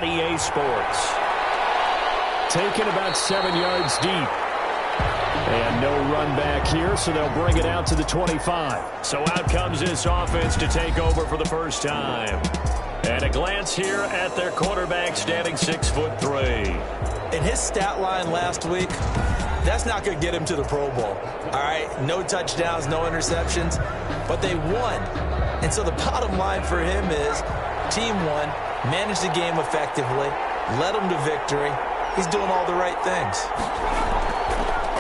EA Sports. Taken about 7 yards deep. And no run back here, so they'll bring it out to the 25. So out comes this offense to take over for the first time. And a glance here at their quarterback, standing 6'3". In his stat line last week, that's not going to get him to the Pro Bowl. All right, no touchdowns, no interceptions, but they won. And so the bottom line for him is team won, managed the game effectively, led them to victory. He's doing all the right things.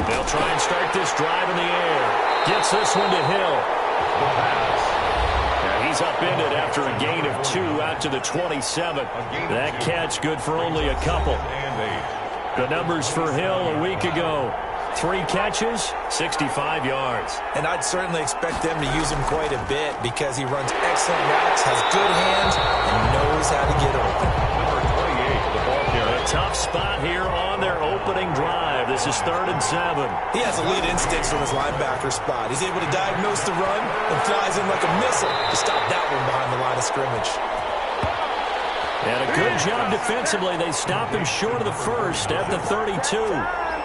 They'll try and start this drive in the air. Gets this one to Hill. Now he's upended after a gain of 2 out to the 27. That catch good for only a couple. The numbers for Hill a week ago. 3 catches, 65 yards. And I'd certainly expect them to use him quite a bit because he runs excellent routes, has good hands, and knows how to get open. A tough spot here on their opening drive. This is 3rd and 7. He has elite instincts from his linebacker spot. He's able to diagnose the run and flies in like a missile to stop that one behind the line of scrimmage. And a good job defensively. They stop him short of the first at the 32.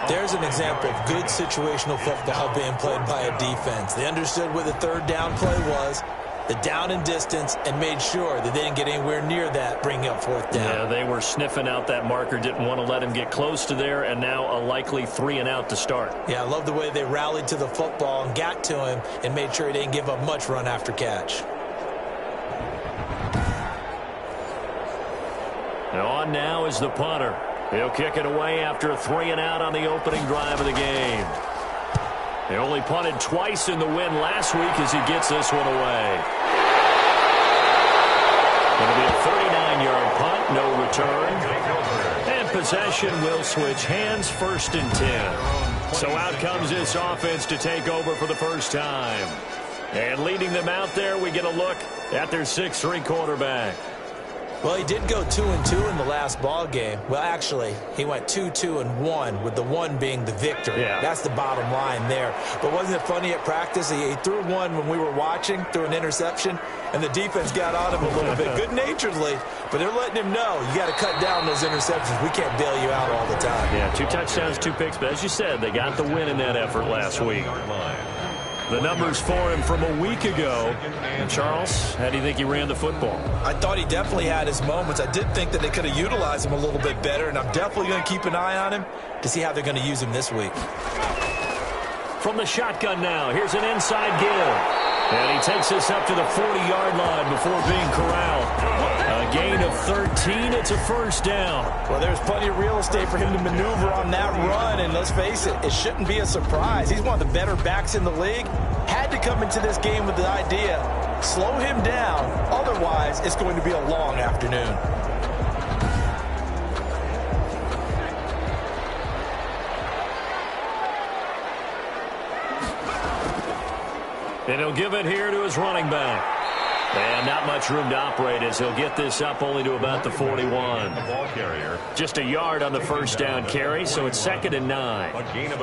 There's an example of good situational football being played by a defense. They understood what the 3rd down play was, the down and distance, and made sure that they didn't get anywhere near that, bringing up 4th down. Yeah, they were sniffing out that marker, didn't want to let him get close to there, and now a likely 3 and out to start. Yeah, I love the way they rallied to the football and got to him and made sure he didn't give up much run after catch. On now is the punter. He'll kick it away after a 3 and out on the opening drive of the game. They only punted twice in the win last week as he gets this one away. It'll be a 39-yard punt, no return. And possession will switch hands, 1st and 10. So out comes this offense to take over for the first time. And leading them out there, we get a look at their 6'3" quarterback. Well, he did go 2-2 in the last ball game. Well, actually, he went 2-2-1, with the 1 being the victory. Yeah. That's the bottom line there. But wasn't it funny at practice? He threw one when we were watching, threw an interception, and the defense got on him a little bit, good-naturedly. But they're letting him know, you got to cut down those interceptions. We can't bail you out all the time. Yeah, 2 touchdowns, 2 picks. But as you said, they got the win in that effort last week. The numbers for him from a week ago. And Charles, how do you think he ran the football? I thought he definitely had his moments. I did think that they could have utilized him a little bit better, and I'm definitely going to keep an eye on him to see how they're going to use him this week. From the shotgun now, here's an inside give. And he takes this up to the 40-yard line before being corralled. A gain of 13, it's a 1st down. Well, there's plenty of real estate for him to maneuver on that run, and let's face it, it shouldn't be a surprise. He's one of the better backs in the league. Had to come into this game with the idea, slow him down, otherwise it's going to be a long afternoon. And he'll give it here to his running back. And not much room to operate as he'll get this up only to about the 41. Just a yard on the 1st down carry, so it's 2nd and 9.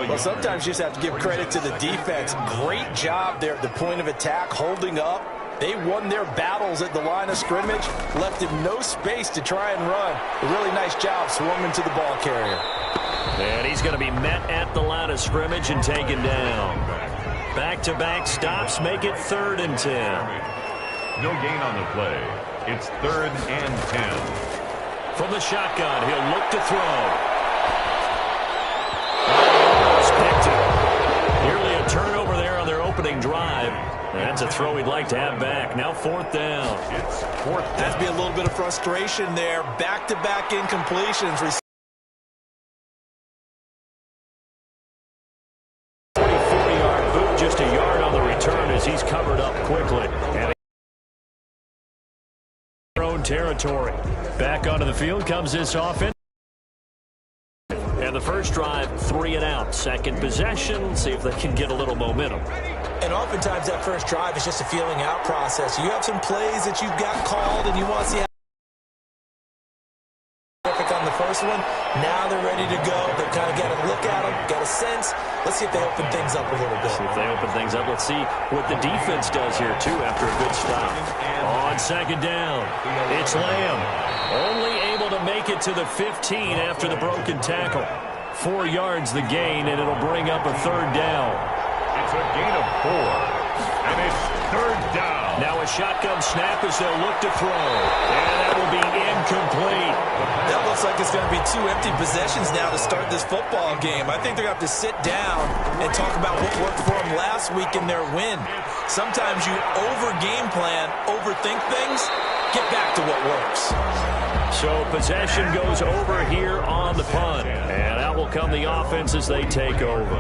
Well, sometimes you just have to give credit to the defense. Great job there at the point of attack, holding up. They won their battles at the line of scrimmage, left him no space to try and run. A really nice job swarming to the ball carrier. And he's going to be met at the line of scrimmage and taken down. Back-to-back stops make it 3rd and 10. No gain on the play. It's 3rd and 10. From the shotgun, he'll look to throw. Almost picked it. Nearly a turnover there on their opening drive. That's a throw he'd like to have back. Now 4th down. It's 4th down. Has to be a little bit of frustration there. Back-to-back incompletions. 40-yard boot, just a yard on the return as he's covered up quickly. And their own territory. Back onto the field comes this offense. And the first drive, 3 and out. Second possession, see if they can get a little momentum. And oftentimes that first drive is just a feeling out process. You have some plays that you've got called and you want to see how perfect on the first one. Now they're ready to go. They've kind of got a look at them, got a sense. Let's see if they open things up a little bit. See if they open things up. Let's see what the defense does here, too, after a good stop. On 2nd down, it's Lamb. Only able to make it to the 15 after the broken tackle. 4 yards the gain, and it'll bring up a third down. It's a gain of 4, and it's third down. Now a shotgun snap as they'll look to throw, and that will be incomplete. That looks like it's going to be 2 empty possessions now to start this football game. I think they're going to have to sit down and talk about what worked for them last week in their win. Sometimes you over-game plan, overthink things, get back to what works. So possession goes over here on the punt, and out will come the offense as they take over.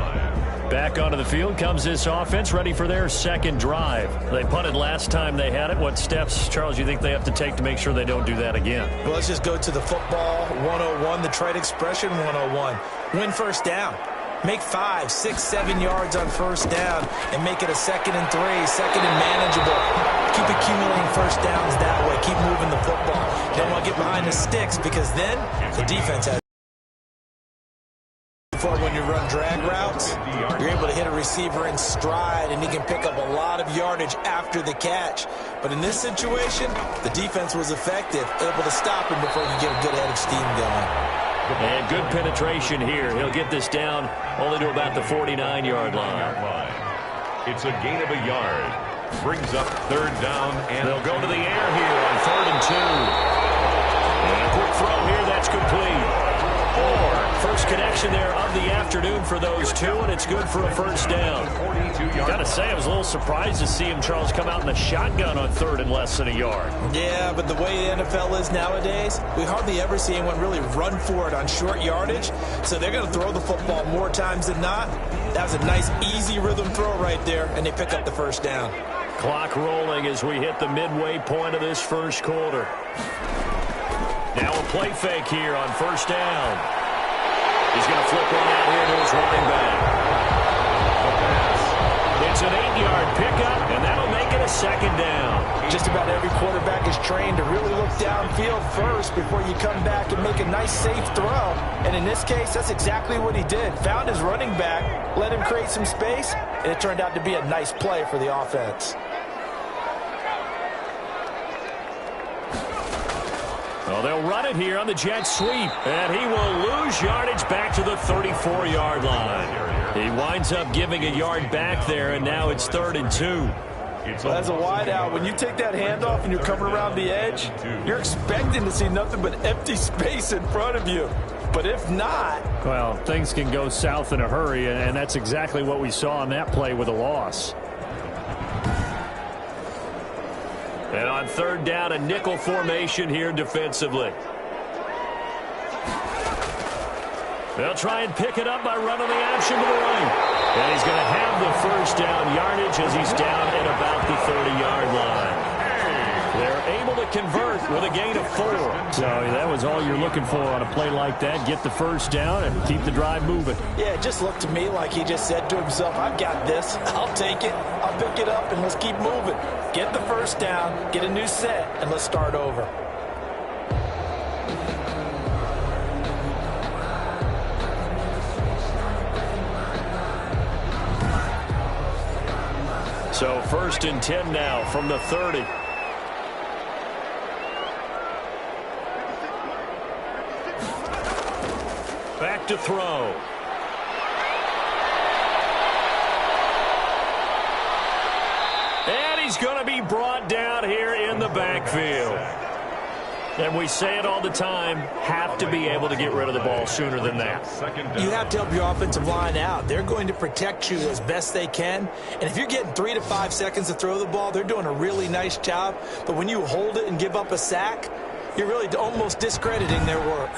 Back onto the field comes this offense, ready for their second drive. They punted last time they had it. What steps, Charles, you think they have to take to make sure they don't do that again? Well, let's just go to the football 101, the trade expression 101. Win first down. Make 5, 6, 7 yards on first down and make it a 2nd and 3, 2nd and manageable. Keep accumulating first downs that way. Keep moving the football. You don't want to get behind the sticks because then the defense has when you run drag routes, you're able to hit a receiver in stride, and he can pick up a lot of yardage after the catch. But in this situation, the defense was effective, able to stop him before you get a good head of steam going. And good penetration here. He'll get this down only to about the 49-yard line. It's a gain of a yard. Brings up third down, and they'll go to the air here on 3rd and 2. And a quick throw here, that's complete. First connection there of the afternoon for those two, and it's good for a first down. Got to say, I was a little surprised to see him, Charles, come out in a shotgun on 3rd and less than a yard. Yeah, but the way the NFL is nowadays, we hardly ever see anyone really run for it on short yardage, so they're going to throw the football more times than not. That was a nice, easy rhythm throw right there, and they pick up the first down. Clock rolling as we hit the midway point of this first quarter. Now a play fake here on first down. He's going to flip one out here to his running back. It's an 8-yard pickup, and that'll make it a 2nd down. Just about every quarterback is trained to really look downfield first before you come back and make a nice, safe throw. And in this case, that's exactly what he did. Found his running back, let him create some space, and it turned out to be a nice play for the offense. Well, they'll run it here on the jet sweep, and he will lose yardage back to the 34-yard line. He winds up giving a yard back there, and now it's 3rd and 2. Well, as a wideout, when you take that handoff and you're coming around the edge, you're expecting to see nothing but empty space in front of you. But if not... well, things can go south in a hurry, and that's exactly what we saw on that play with a loss. And on 3rd down, a nickel formation here defensively. They'll try and pick it up by running the action to the right. And he's going to have the first down yardage as he's down at about the 30-yard line. They're able to convert with a gain of 4. So that was all you're looking for on a play like that. Get the first down and keep the drive moving. Yeah, it just looked to me like he just said to himself, I've got this. I'll take it. I'll pick it up, and let's keep moving. Get the first down, get a new set, and let's start over. So 1st and 10 now from the 30. Back to throw. And he's going to be brought down here in the backfield. And we say it all the time, have to be able to get rid of the ball sooner than that. You have to help your offensive line out. They're going to protect you as best they can. And if you're getting 3 to 5 seconds to throw the ball, they're doing a really nice job. But when you hold it and give up a sack, you're really almost discrediting their work.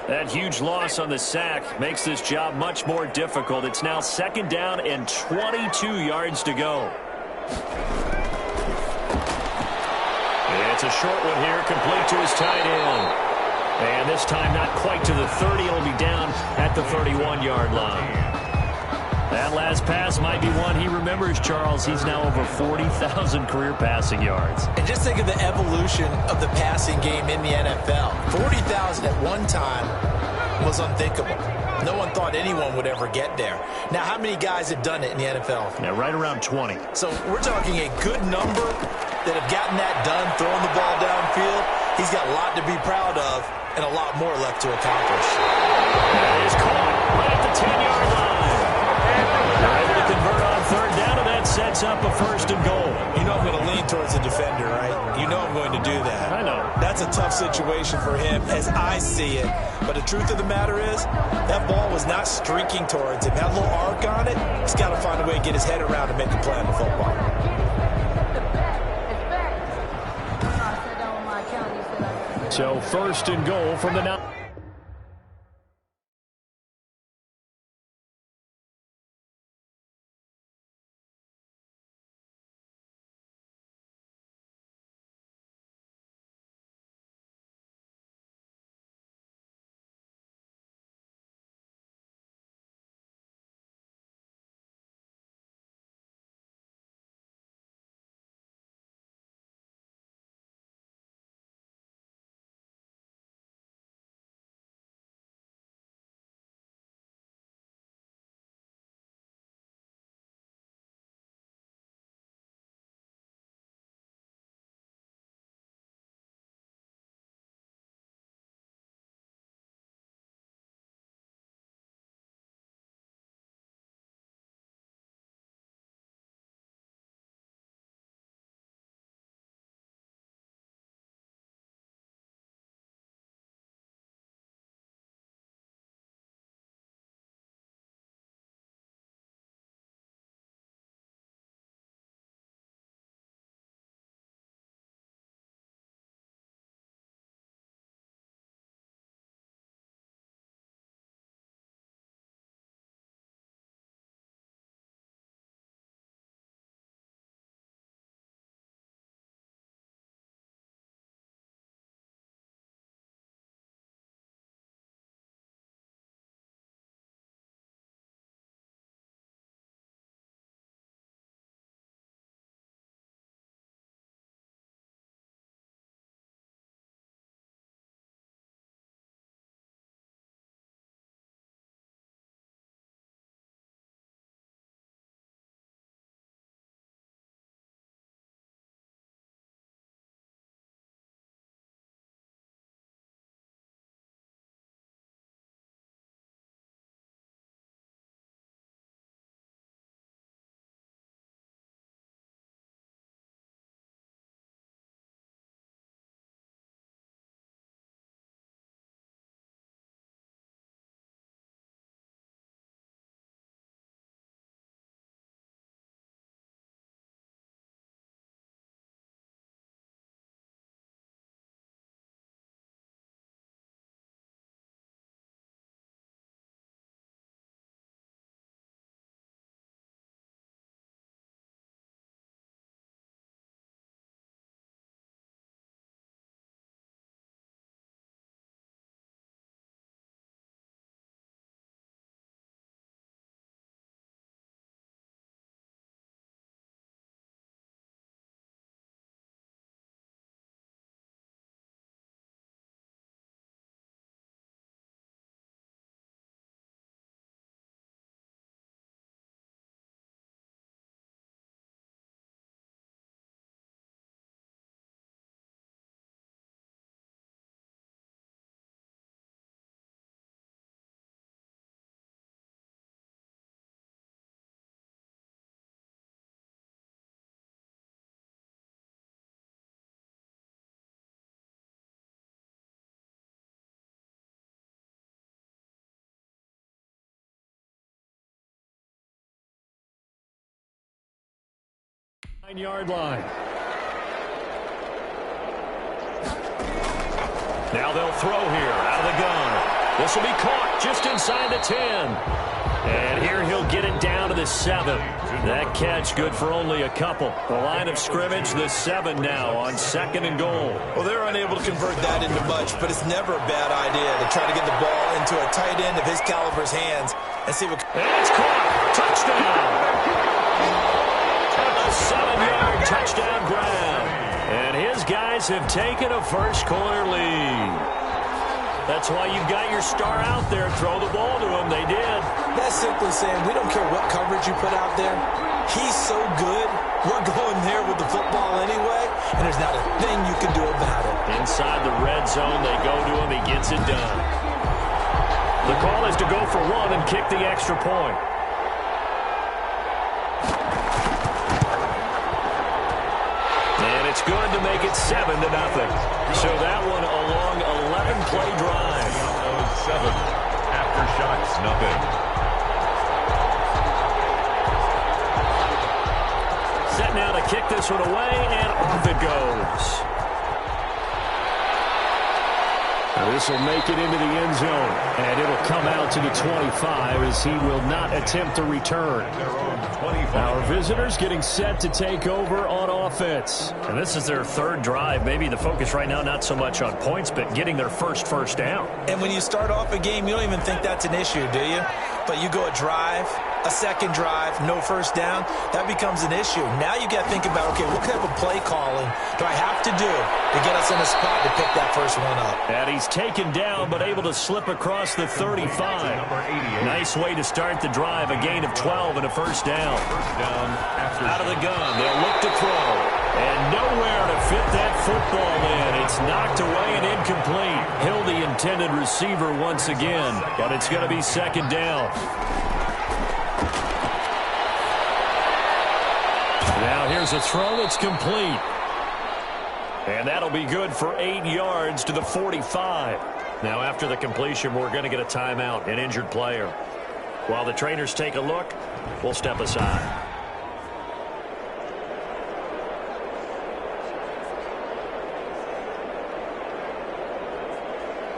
That huge loss on the sack makes this job much more difficult. It's now 2nd down and 22 yards to go. It's a short one here, complete to his tight end. And this time not quite to the 30. It'll be down at the 31-yard line. That last pass might be one he remembers, Charles. He's now over 40,000 career passing yards. And just think of the evolution of the passing game in the NFL. 40,000 at one time was unthinkable. No one thought anyone would ever get there. Now, how many guys have done it in the NFL? Yeah, right around 20. So we're talking a good number that have gotten that done, throwing the ball downfield. He's got a lot to be proud of and a lot more left to accomplish. That is caught right at the 10-yard line. They're able to convert on third down, and that sets up a first and goal. You know I'm going to lean towards the defender, right? You know I'm going to do that. I know. That's a tough situation for him as I see it. But the truth of the matter is, that ball was not streaking towards him. That little arc on it, he's got to find a way to get his head around and make a play on the football. So first and goal from the 9. Nine-yard line. Now they'll throw here out of the gun. This will be caught just inside the 10. And here he'll get it down to the 7. That catch good for only a couple. The line of scrimmage, the 7 now on second and goal. Well, they're unable to convert that into much, but it's never a bad idea to try to get the ball into a tight end of his caliber's hands and see what... And it's caught. Touchdown. A 7-yard touchdown grab. And his guys have taken a first-quarter lead. That's why you've got your star out there. Throw the ball to him. They did. That's simply saying we don't care what coverage you put out there. He's so good. We're going there with the football anyway, and there's not a thing you can do about it. Inside the red zone, they go to him. He gets it done. The call is to go for one and kick the extra point. And it's good to make it 7-0. So that one a long 11-play drive. 7. Aftershocks, nothing. Set now to kick this one away, and off it goes. Now this will make it into the end zone, and it'll come out to the 25 as he will not attempt to return. Our visitors getting set to take over on offense. And this is their third drive. Maybe the focus right now not so much on points, but getting their first down. And when you start off a game, you don't even think that's an issue, do you? But you go a drive, a second drive, no first down, that becomes an issue. Now you got to think about, okay, what kind of a play calling do I have to do to get us in a spot to pick that first one up? And he's taken down but able to slip across the 35. Nice way to start the drive, a gain of 12 and a first down. Out of the gun, they'll look to throw. And nowhere to fit that football in. It's knocked away and incomplete. Hill the intended receiver once again, but it's going to be second down. Now here's a throw that's complete. And that'll be good for 8 yards to the 45. Now after the completion, we're going to get a timeout, an injured player. While the trainers take a look, we'll step aside.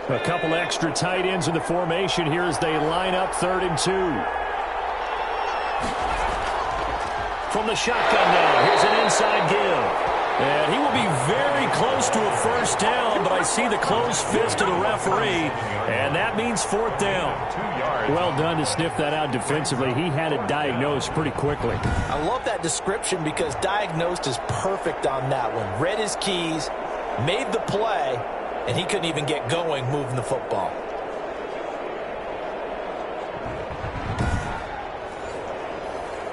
A couple extra tight ends in the formation here as they line up 3rd and 2. From the shotgun now, here's an inside give. And he will be very close to a first down, but I see the closed fist of the referee, and that means 4th down. Well done to sniff that out defensively. He had it diagnosed pretty quickly. I love that description because diagnosed is perfect on that one. Read his keys, made the play, and he couldn't even get going moving the football.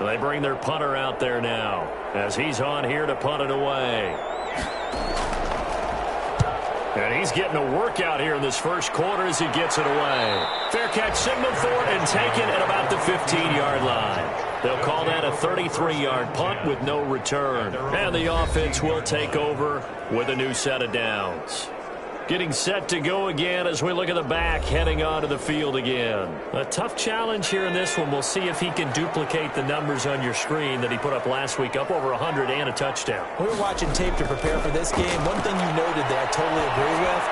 They bring their punter out there now as he's on here to punt it away. And he's getting a workout here in this first quarter as he gets it away. Fair catch signal for it and taken at about the 15-yard line. They'll call that a 33-yard punt with no return. And the offense will take over with a new set of downs. Getting set to go again as we look at the back, heading onto the field again. A tough challenge here in this one. We'll see if he can duplicate the numbers on your screen that he put up last week, up over 100 and a touchdown. We were watching tape to prepare for this game. One thing you noted that I totally agree with,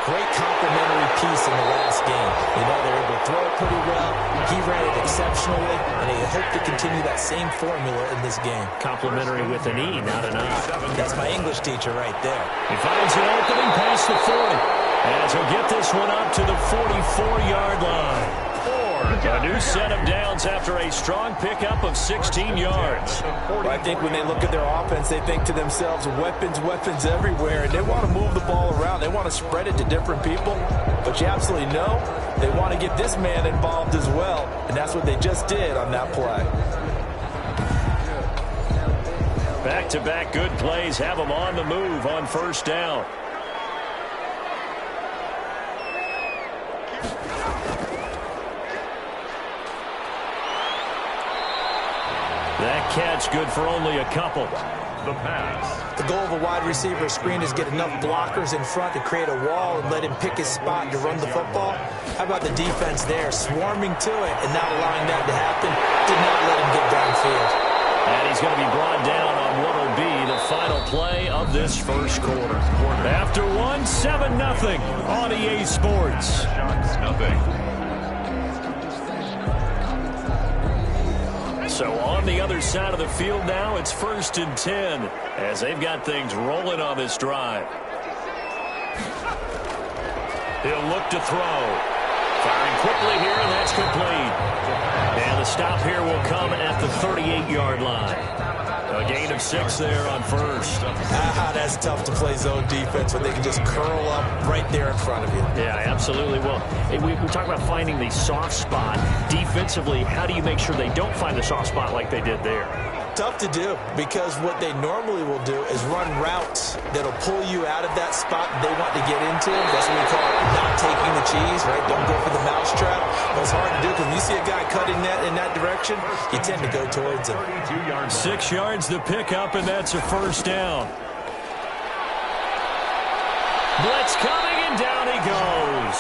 great complimentary piece in the last game. You know, they were able to throw it pretty well. He ran it exceptionally, and they hope to continue that same formula in this game. Complimentary with an E, not an I. That's my English teacher right there. He finds an opening past the 40. As he'll get this one up to the 44-yard line. A new set of downs after a strong pickup of 16 yards. Well, I think when they look at their offense, they think to themselves, weapons, weapons everywhere. And they want to move the ball around. They want to spread it to different people. But you absolutely know they want to get this man involved as well. And that's what they just did on that play. Back-to-back good plays have them on the move on first down. That catch good for only a couple. The pass. The goal of a wide receiver screen is get enough blockers in front to create a wall and let him pick his spot to run the football. How about the defense there, swarming to it and not allowing that to happen? Did not let him get downfield. And he's going to be brought down on what will be the final play of this first quarter. After one, 7-0 on EA Sports. Shocks, nothing. So on the other side of the field now, it's 1st and 10 as they've got things rolling on this drive. He'll look to throw. Firing quickly here, and that's complete. And the stop here will come at the 38-yard line. A gain of 6 there on first. That's tough to play zone defense when they can just curl up right there in front of you. Yeah, absolutely. Well, we talk about finding the soft spot. Defensively, how do you make sure they don't find the soft spot like they did there? Tough to do, because what they normally will do is run routes that'll pull you out of that spot they want to get into. That's what we call not taking the cheese, right? Don't go for the mousetrap. But it's hard to do because when you see a guy cutting that in that direction, you tend to go towards him. 6 yards the pickup, and that's a first down. Blitz coming, and down he goes.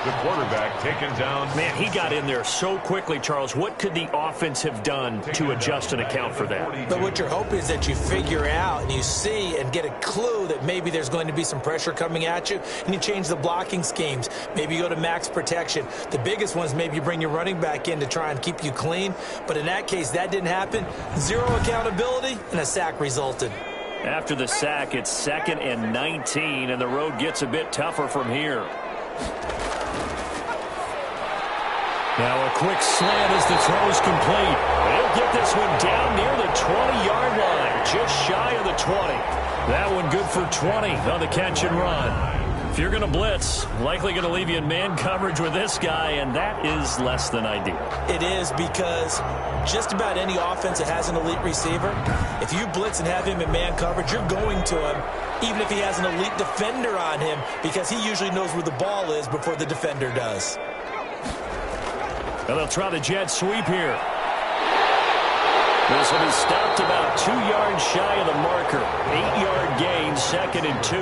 The quarterback taken down. Man, he got in there so quickly, Charles. What could the offense have done to adjust and account for that? But what you're hoping is that you figure out and you see and get a clue that maybe there's going to be some pressure coming at you, and you change the blocking schemes. Maybe you go to max protection. The biggest one is maybe you bring your running back in to try and keep you clean. But in that case, that didn't happen. Zero accountability, and a sack resulted. After the sack, it's 2nd and 19, and the road gets a bit tougher from here. Now a quick slant as the throw's complete. He'll get this one down near the 20-yard line, just shy of the 20. That one good for 20 on the catch and run. If you're going to blitz, likely going to leave you in man coverage with this guy, and that is less than ideal. It is, because just about any offense that has an elite receiver, if you blitz and have him in man coverage, you're going to him, even if he has an elite defender on him, because he usually knows where the ball is before the defender does. And they'll try the jet sweep here. This will be stopped about 2 yards shy of the marker. 8-yard gain, 2nd and 2.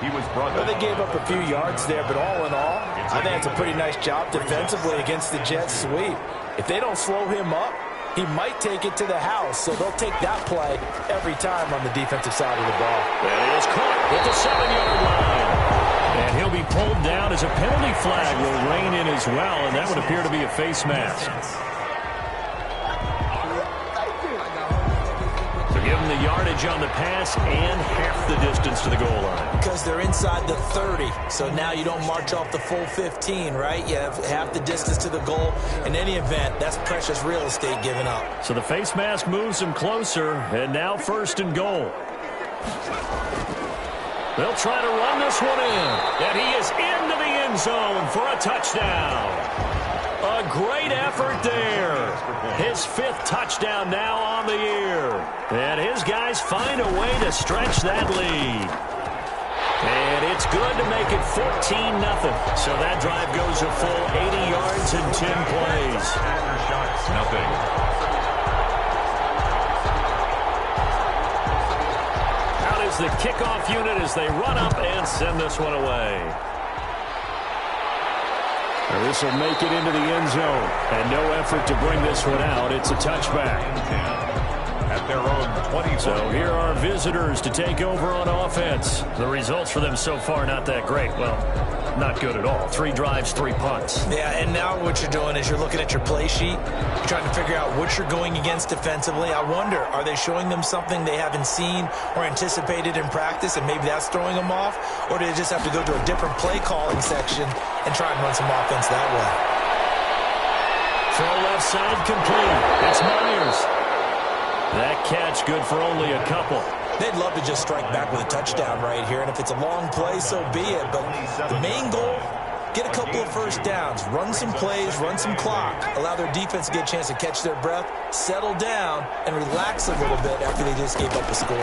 He was brought Well, they gave up a few yards there, but all in all, I think it's a pretty nice job defensively against the jet sweep. If they don't slow him up, he might take it to the house, so they'll take that play every time on the defensive side of the ball. That is caught at the 7-yard line. And he'll be pulled down as a penalty flag will rein in as well, and that would appear to be a face mask. So give him the yardage on the pass and half the distance to the goal line. Because they're inside the 30, so now you don't march off the full 15, right? You have half the distance to the goal. In any event, that's precious real estate given up. So the face mask moves him closer, and now 1st and goal. They'll try to run this one in, and he is into the end zone for a touchdown. A great effort there. His 5th touchdown now on the year. And his guys find a way to stretch that lead. And it's good to make it 14-0. So that drive goes a full 80 yards and 10 plays. Nothing. The kickoff unit as they run up and send this one away. Well, this will make it into the end zone, and no effort to bring this one out. It's a touchback. At their own 20. So here are visitors to take over on offense. The results for them so far not that great. Well, not good at all. 3 drives, 3 punts. Yeah, and now what you're doing is you're looking at your play sheet. You're trying to figure out what you're going against defensively. I wonder, are they showing them something they haven't seen or anticipated in practice, and maybe that's throwing them off? Or do they just have to go to a different play calling section and try and run some offense that way? Throw left side complete. It's Myers. That catch good for only a couple. They'd love to just strike back with a touchdown right here, and if it's a long play, so be it. But the main goal, get a couple of first downs, run some plays, run some clock, allow their defense to get a chance to catch their breath, settle down, and relax a little bit after they just gave up a score.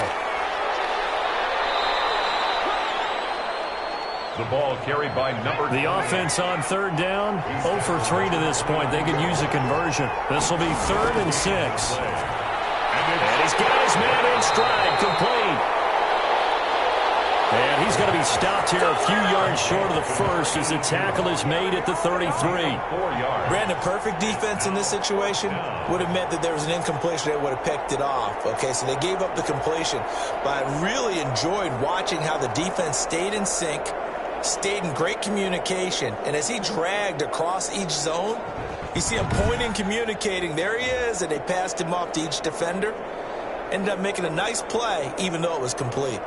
The ball carried by number 3. The offense on 3rd down, 0 for 3 to this point. They could use a conversion. This will be 3rd and 6. And he's got his man in stride, complete. And he's going to be stopped here a few yards short of the first as the tackle is made at the 33. 4 yards. Brandon, perfect defense in this situation would have meant that there was an incompletion that would have picked it off. Okay, so they gave up the completion. But I really enjoyed watching how the defense stayed in sync, stayed in great communication. And as he dragged across each zone, you see him pointing, communicating. There he is, and they passed him off to each defender. Ended up making a nice play, even though it was complete.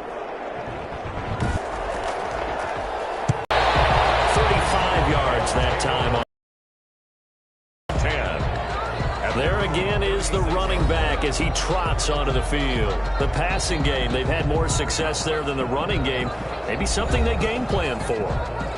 35 yards that time. 10. And there again is is the running back as he trots onto the field. The passing game, they've had more success there than the running game. Maybe something they game plan for.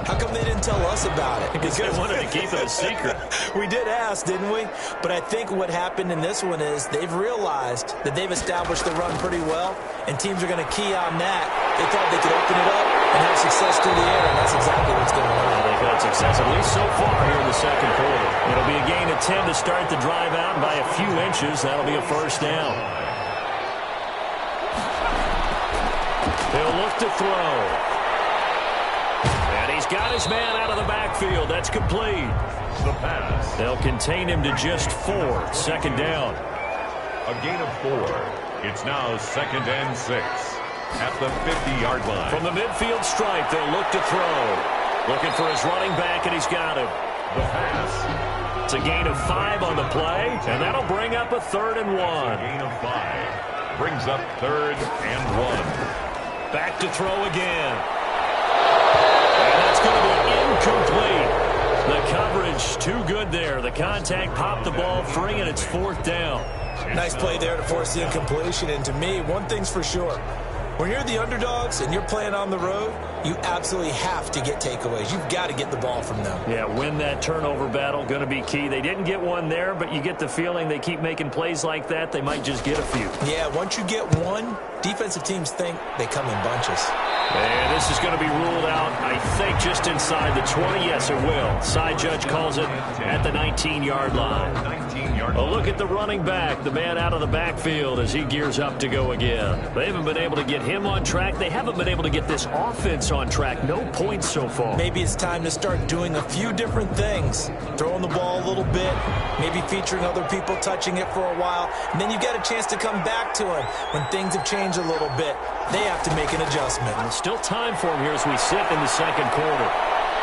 How come they didn't tell us about it? Because they wanted to keep it a secret. We did ask, didn't we? But I think what happened in this one is they've realized that they've established the run pretty well, and teams are going to key on that. They thought they could open it up and have success through the air, and that's exactly what's going on. They've had success, at least so far here in the second quarter. It'll be a gain of 10 to start the drive out, and by a few inches, that'll be a first down. They'll look to throw. And he's got his man out of the backfield. That's complete. The pass. They'll contain him to just 4. Second down. A gain of 4. It's now 2nd and 6 at the 50-yard line. From the midfield stripe, they'll look to throw. Looking for his running back, and he's got him. The pass. It's a gain of 5 on the play, and that'll bring up a 3rd and 1. A gain of 5. Brings up 3rd and 1. Back to throw again. And that's going to be incomplete. The coverage too good there. The contact popped the ball free, and it's 4th down. Nice play there to force the incompletion. And to me, one thing's for sure. When you're the underdogs and you're playing on the road, you absolutely have to get takeaways. You've got to get the ball from them. Yeah, win that turnover battle, going to be key. They didn't get one there, but you get the feeling they keep making plays like that, they might just get a few. Yeah, once you get one, defensive teams think they come in bunches. And this is going to be ruled out, I think, just inside the 20. Yes, it will. Side judge calls it at the 19-yard line. 19-yard A look at the running back, the man out of the backfield as he gears up to go again. They haven't been able to get him on track. They haven't been able to get this offense on track. No points so far. Maybe it's time to start doing a few different things. Throwing the ball a little bit, maybe featuring other people touching it for a while, and then you get a chance to come back to him when things have changed a little bit. They have to make an adjustment. There's still time for him here as we sit in the second quarter.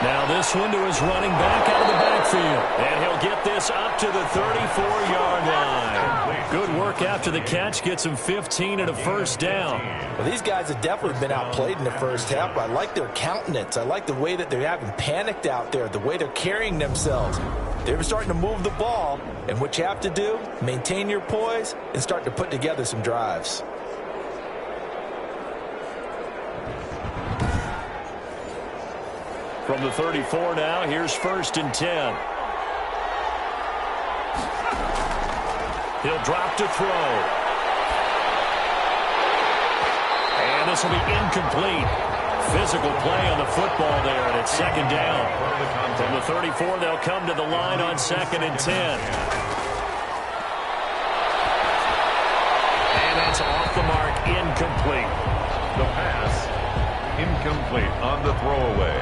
Now this one to his running back out of the backfield. And he'll get this up to the 34-yard line. Good work after the catch. Gets him 15 and a first down. Well, these guys have definitely been outplayed in the first half. I like their countenance. I like the way that they're having panicked out there, the way they're carrying themselves. They're starting to move the ball. And what you have to do, maintain your poise and start to put together some drives. From the 34 now, here's 1st and 10. He'll drop to throw. And this will be incomplete. Physical play on the football there, and it's 2nd down. From the 34, they'll come to the line on 2nd and 10. And that's off the mark, incomplete. The pass, incomplete on the throwaway.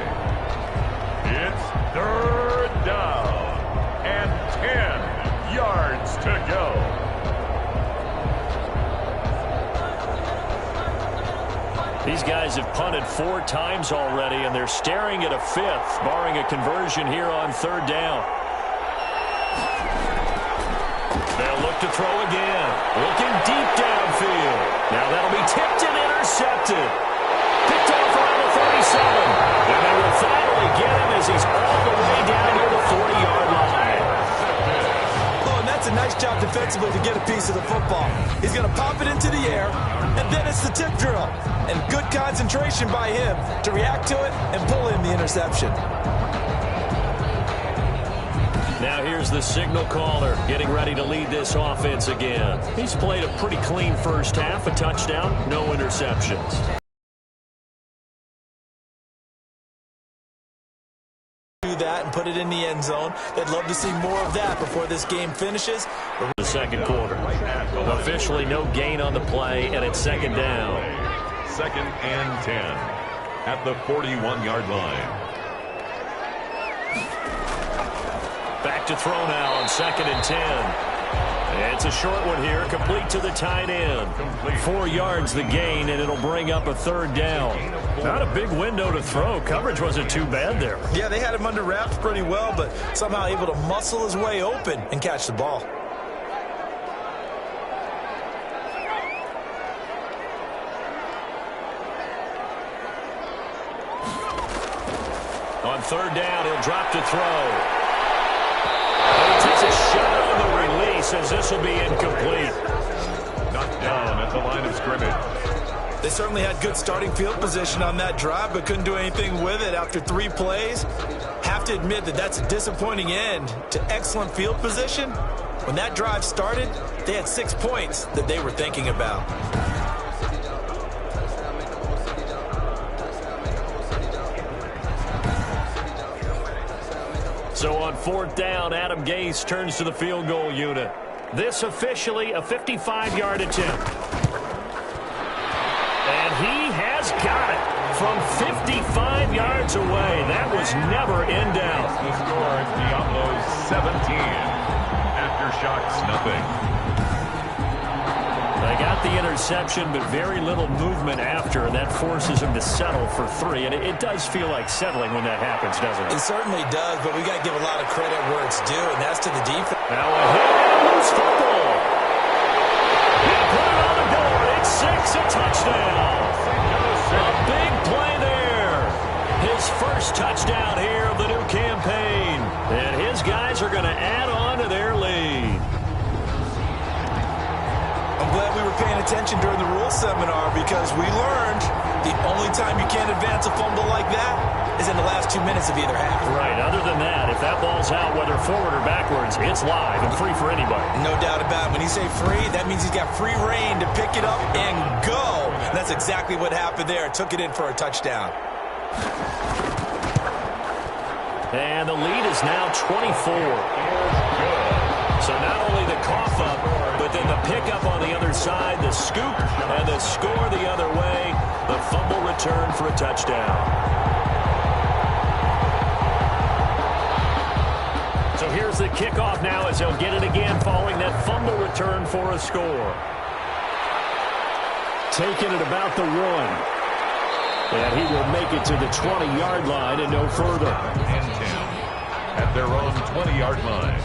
It's 3rd down and 10 yards to go. These guys have punted 4 times already, and they're staring at a 5th, barring a conversion here on 3rd down. They'll look to throw again. Looking deep downfield. Now that'll be tipped and intercepted. Picked off around the 37. And they will finally get him as he's all the way down near the 40-yard line. Oh, and that's a nice job defensively to get a piece of the football. He's going to pop it into the air, and then it's the tip drill. And good concentration by him to react to it and pull in the interception. Now here's the signal caller getting ready to lead this offense again. He's played a pretty clean first half, a touchdown, no interceptions. Do that and put it in the end zone. They'd love to see more of that before this game finishes. The second quarter. Officially no gain on the play, and it's 2nd down. 2nd and 10 at the 41-yard line. Back to throw now on 2nd and 10. It's a short one here, complete to the tight end. 4 yards the gain, and it'll bring up a 3rd down. Not a big window to throw. Coverage wasn't too bad there. Yeah, they had him under wraps pretty well, but somehow able to muscle his way open and catch the ball. On 3rd down, he'll drop to throw. And he takes a shot on the release. he says this will be incomplete. Knocked down at the line of scrimmage. They certainly had good starting field position on that drive, but couldn't do anything with it after 3 plays. Have to admit that that's a disappointing end to excellent field position. When that drive started, they had 6 points that they were thinking about. So on 4th down, Adam Gase turns to the field goal unit. This officially a 55-yard attempt. And he has got it from 55 yards away. That was never in doubt. The score, Diablos 17. Aftershocks, nothing. They got the interception, but very little movement after, and that forces him to settle for 3. And it does feel like settling when that happens, doesn't it? It certainly does, but we got to give a lot of credit where it's due, and that's to the defense. Now a hit and loose football. He put it on the board. It's 6, a touchdown. A big play there. His first touchdown here of the new campaign. And his guys are going to add on to their lead. I'm glad we were paying attention during the rules seminar because we learned the only time you can't advance a fumble like that is in the last 2 minutes of either half. Right. Other than that, if that ball's out, whether forward or backwards, it's live and free for anybody. No doubt about it. When you say free, that means he's got free reign to pick it up and go. And that's exactly what happened there. Took it in for a touchdown. And the lead is now 24. So not only the cough up, but then the pickup on the other side, the scoop, and the score the other way. The fumble return for a touchdown. So here's the kickoff now as they'll get it again following that fumble return for a score. Taking it about the 1. And he will make it to the 20-yard line and no further. And 10 at their own 20-yard line.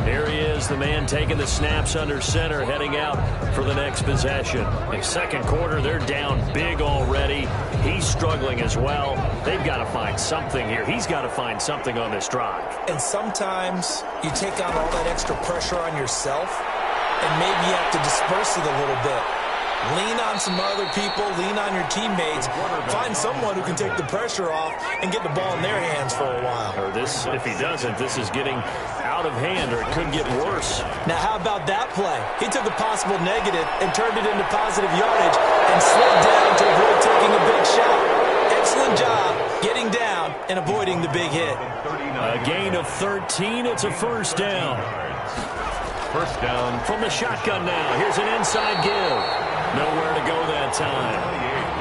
Here he is, the man taking the snaps under center, heading out for the next possession. In second quarter, they're down big already. He's struggling as well. They've got to find something here. He's got to find something on this drive. And sometimes you take on all that extra pressure on yourself, and maybe you have to disperse it a little bit. Lean on some other people, lean on your teammates, find someone who can take the pressure off and get the ball in their hands for a while. Or this, if he doesn't, this is getting out of hand, or it could get worse. Now, how about that play? He took a possible negative and turned it into positive yardage and slid down to avoid taking a big shot. Excellent job getting down and avoiding the big hit. A gain of 13. It's a first down. First down from the shotgun now. Here's an inside give. Nowhere to go that time.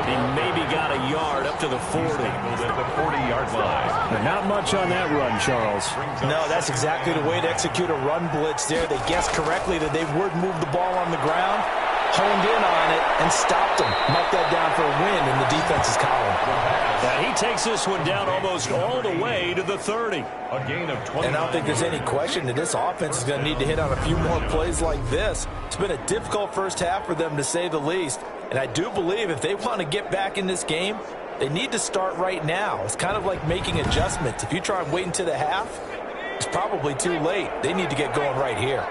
He maybe got a yard up to the 40. At the 40-yard line. Not much on that run, Charles. No, that's exactly the way to execute a run blitz there. They guessed correctly that they would move the ball on the ground, honed in on it, and stopped them. Mark that down for a win in the defense's column. Now he takes this one down almost all the way to the 30. A gain of 20. And I don't think there's any question that this offense is going to need to hit on a few more plays like this. It's been a difficult first half for them, to say the least. And I do believe if they want to get back in this game, they need to start right now. It's kind of like making adjustments. If you try and wait until the half, it's probably too late. They need to get going right here.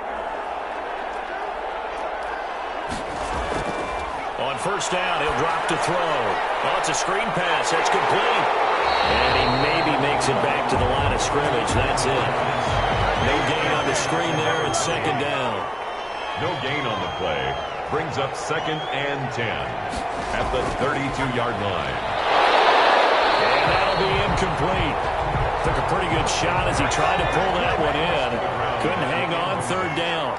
On first down, he'll drop to throw. Oh, it's a screen pass. That's complete. And he maybe makes it back to the line of scrimmage. That's it. No gain on the screen there. It's second down. No gain on the play. Brings up 2nd and 10 at the 32-yard line. And that'll be incomplete. Took a pretty good shot as he tried to pull that one in. Couldn't hang on. Third down.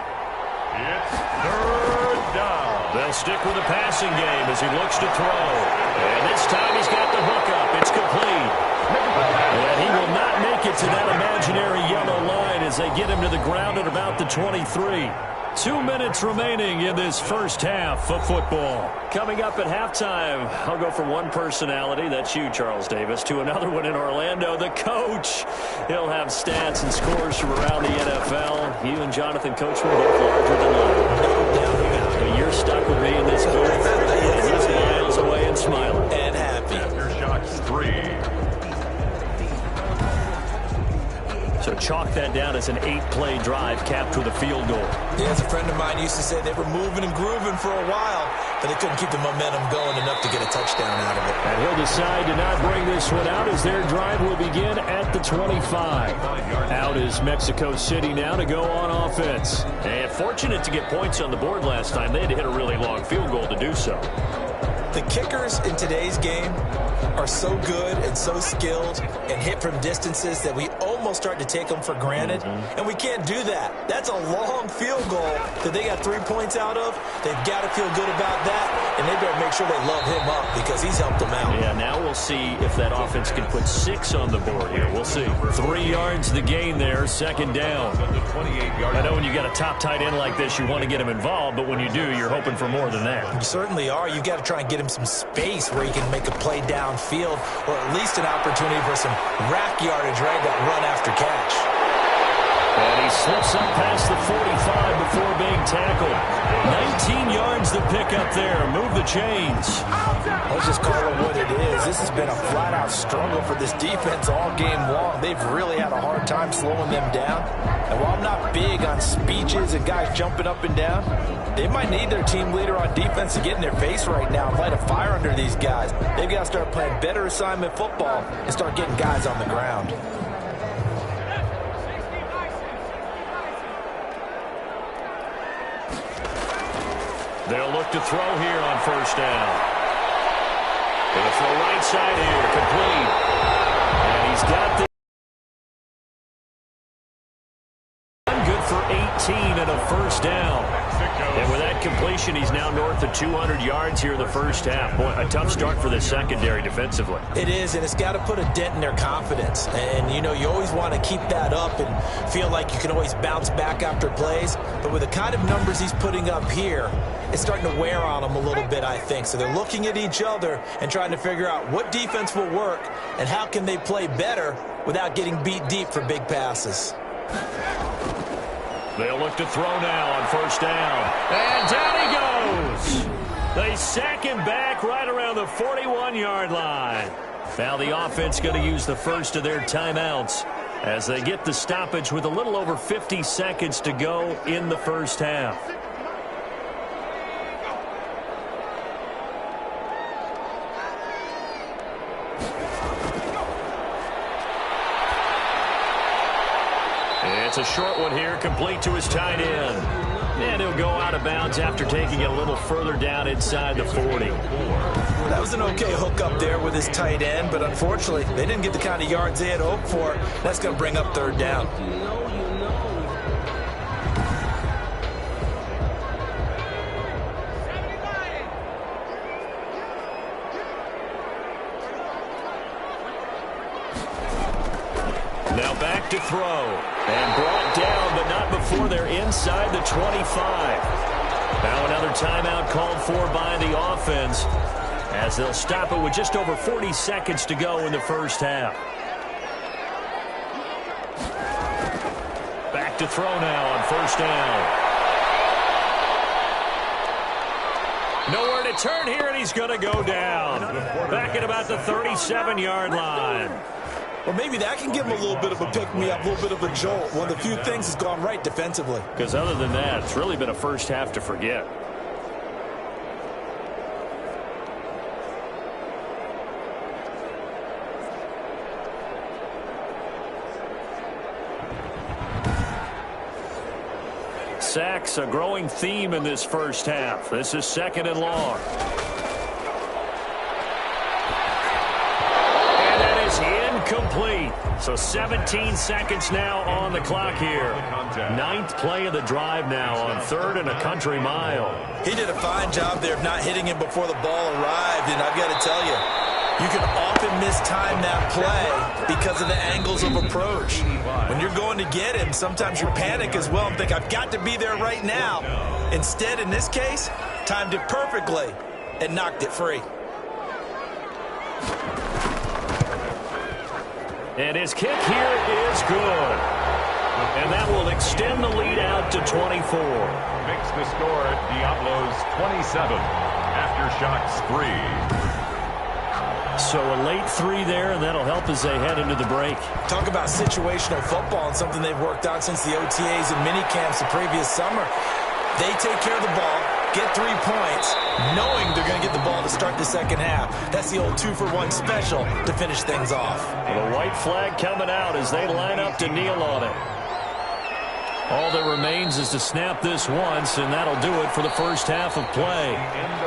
It's third down. They'll stick with the passing game as he looks to throw. And this time he's got the hook up. It's complete. And he will not make it to that imaginary yellow line as they get him to the ground at about the 23. 2 minutes remaining in this first half of football. Coming up at halftime, I'll go from one personality, that's you, Charles Davis, to another one in Orlando, the coach. He'll have stats and scores from around the NFL. You and Jonathan Coachman both larger than life. But you're stuck with me in this booth, and he's miles away and smiling. And happy. Aftershocks 3. So chalk that down as an 8-play drive capped with a field goal. Yeah, as a friend of mine used to say, they were moving and grooving for a while, but they couldn't keep the momentum going enough to get a touchdown out of it. And he'll decide to not bring this one out as their drive will begin at the 25. Out is Mexico City now to go on offense. And fortunate to get points on the board last time. They had to hit a really long field goal to do so. The kickers in today's game are so good and so skilled and hit from distances that we almost start to take them for granted. And we can't do that. That's a long field goal that they got 3 points out of. They've got to feel good about that, and they better make sure they love him up because he's helped them out. Yeah, now we'll see if that offense can put 6 on the board here. We'll see. 3 yards the gain there, second down. I know when you got a top tight end like this, you want to get him involved, but when you do, you're hoping for more than that. You certainly are. You've got to try and get him some space where he can make a play downfield or at least an opportunity for some rack yardage, right? That run after catch. And he slips up past the 45 before being tackled. 19 yards the pickup there. Move the chains. Let's just call it what it is. This has been a flat-out struggle for this defense all game long. They've really had a hard time slowing them down. And while I'm not big on speeches and guys jumping up and down, they might need their team leader on defense to get in their face right now and light a fire under these guys. They've got to start playing better assignment football and start getting guys on the ground. They'll look to throw here on first down. They'll throw right side here, complete. And he's got the good for 18 and a first down. And with that completion, he's now north of 200 yards here in the first half. Boy, a tough start for the secondary defensively. It is, and it's got to put a dent in their confidence. And, you know, you always want to keep that up and feel like you can always bounce back after plays. But with the kind of numbers he's putting up here, it's starting to wear on them a little bit, I think. So they're looking at each other and trying to figure out what defense will work and how can they play better without getting beat deep for big passes. They'll look to throw now on first down. And down he goes. They sack him back right around the 41-yard line. Now the offense going to use the first of their timeouts as they get the stoppage with a little over 50 seconds to go in the first half. It's a short one here, complete to his tight end. And he'll go out of bounds after taking it a little further down inside the 40. That was an okay hook up there with his tight end, but unfortunately, they didn't get the kind of yards they had hoped for. That's going to bring up third down. Now back to throw. And brought down, but not before they're inside the 25. Now another timeout called for by the offense as they'll stop it with just over 40 seconds to go in the first half. Back to throw now on first down. Nowhere to turn here, and he's going to go down. Back at about the 37-yard line. Well, maybe that can give him a little bit of a pick-me-up, a little bit of a jolt. One of the few things has gone right defensively. Because other than that, it's really been a first half to forget. Sacks, a growing theme in this first half. This is second and long. Complete. So 17 seconds now on the clock here. Ninth play of the drive now on third and a country mile. He did a fine job there of not hitting him before the ball arrived, and I've got to tell you, you can often mistime that play because of the angles of approach. When you're going to get him, sometimes you panic as well and think, I've got to be there right now. Instead, in this case, timed it perfectly and knocked it free. And his kick here is good. And that will extend the lead out to 24. Makes the score Diablos 27. Aftershocks 3. So a late 3 there, and that'll help as they head into the break. Talk about situational football and something they've worked out since the OTAs and mini camps the previous summer. They take care of the ball, get 3 points, knowing they're going to get the ball to start the second half. That's the old 2-for-1 special to finish things off. Well, the white flag coming out as they line up to kneel on it. All that remains is to snap this once, and that'll do it for the first half of play.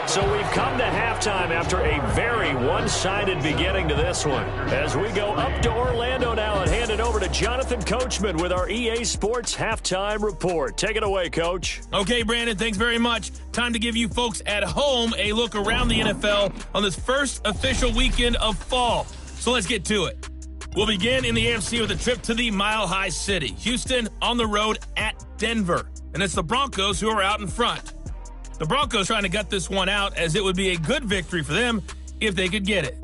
So we've come to halftime after a very one-sided beginning to this one. As we go up to Orlando now and hand it over to Jonathan Coachman with our EA Sports Halftime Report. Take it away, Coach. Okay, Brandon, thanks very much. Time to give you folks at home a look around the NFL on this first official weekend of fall. So let's get to it. We'll begin in the AFC with a trip to the Mile High City. Houston on the road at Denver. And it's the Broncos who are out in front. The Broncos trying to gut this one out as it would be a good victory for them if they could get it.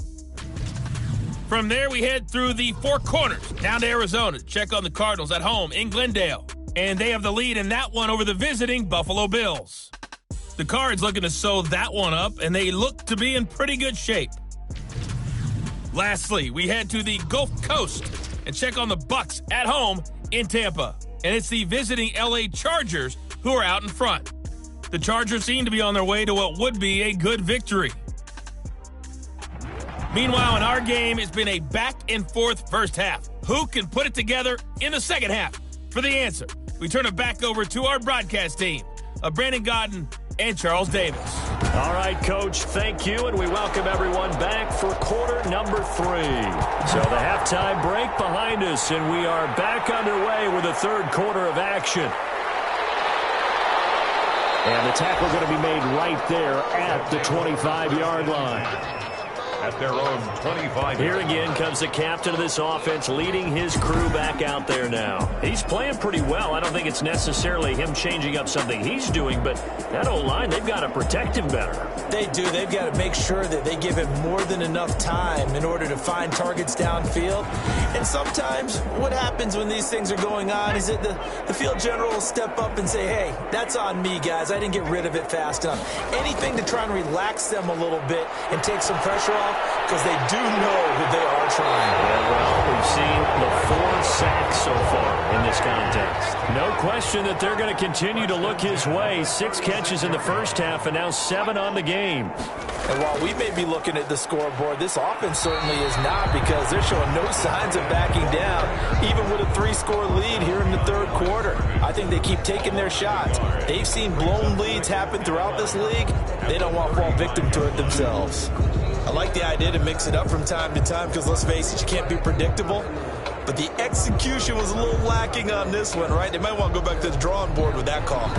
From there, we head through the Four Corners down to Arizona to check on the Cardinals at home in Glendale. And they have the lead in that one over the visiting Buffalo Bills. The Cards looking to sew that one up, and they look to be in pretty good shape. Lastly, we head to the Gulf Coast and check on the Bucs at home in Tampa. And it's the visiting LA Chargers who are out in front. The Chargers seem to be on their way to what would be a good victory. Meanwhile, in our game, it's been a back-and-forth first half. Who can put it together in the second half? For the answer, we turn it back over to our broadcast team of Brandon Gaudin and Charles Davis. All right, Coach, thank you, and we welcome everyone back for quarter number 3. So the halftime break behind us, and we are back underway with the third quarter of action. And the tackle going to be made right there at the 25-yard line. At their own 25. Here again comes the captain of this offense leading his crew back out there now. He's playing pretty well. I don't think it's necessarily him changing up something he's doing, but that O-line, they've got to protect him better. They do. They've got to make sure that they give him more than enough time in order to find targets downfield. And sometimes what happens when these things are going on is that the field general will step up and say, hey, that's on me, guys. I didn't get rid of it fast enough. Anything to try and relax them a little bit and take some pressure off, because they do know that they are trying. Yeah, well, we've seen the 4 sacks so far in this contest. No question that they're going to continue to look his way. 6 catches in the first half and now 7 on the game. And while we may be looking at the scoreboard, this offense certainly is not, because they're showing no signs of backing down, even with a 3-score lead here in the third quarter. I think they keep taking their shots. They've seen blown leads happen throughout this league. They don't want to fall victim to it themselves. I like the idea to mix it up from time to time, because let's face it, you can't be predictable. But the execution was a little lacking on this one, right? They might want to go back to the drawing board with that call.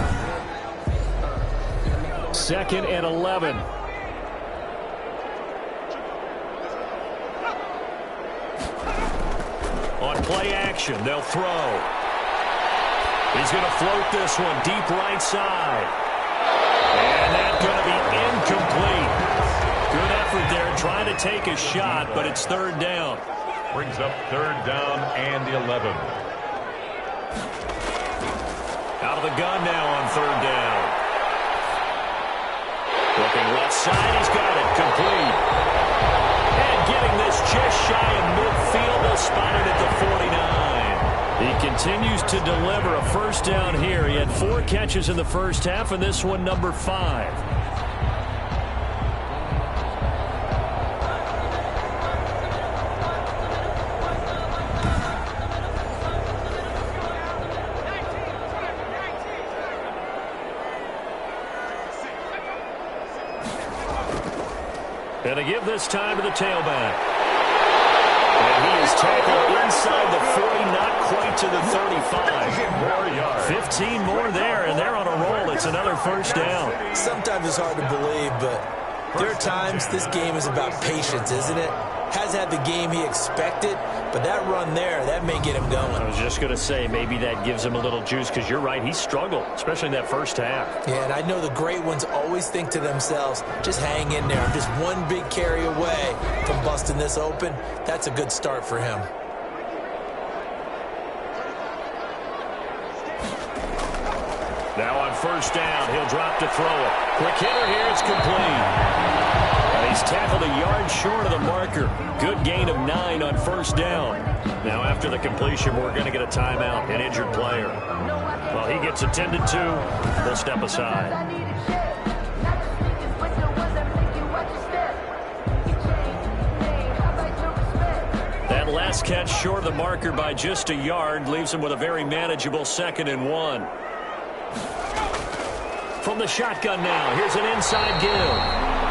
2nd and 11. On play action, they'll throw. He's going to float this one deep right side. And that's going to be incomplete. Good effort there, trying to take a shot, but it's third down. Brings up third down and 11. Out of the gun now on third down. Looking left side, he's got it, complete. And getting this just shy of midfield, they'll spot it at the 49. He continues to deliver a first down here. He had 4 catches in the first half, and this one number 5. And to give this time to the tailback. And he is tackled inside the 40, not quite to the 35. More yards. 15 more there, and they're on a roll. It's another first down. Sometimes it's hard to believe, but there are times this game is about patience, isn't it? Has had the game he expected, but that run there, that may get him going. I was just going to say, maybe that gives him a little juice, because you're right, he struggled, especially in that first half. Yeah, and I know the great ones always think to themselves, just hang in there. I'm just one big carry away from busting this open. That's a good start for him. Now on first down, he'll drop to throw it. Quick hitter here, it's complete. And He's tackled a yard short of the marker. Good gain of 9 on first down. Now after the completion, we're going to get a timeout, an injured player. Well, he gets attended to. We'll step aside. That last catch short of the marker by just a yard leaves him with a very manageable 2nd and 1. From the shotgun now, here's an inside give.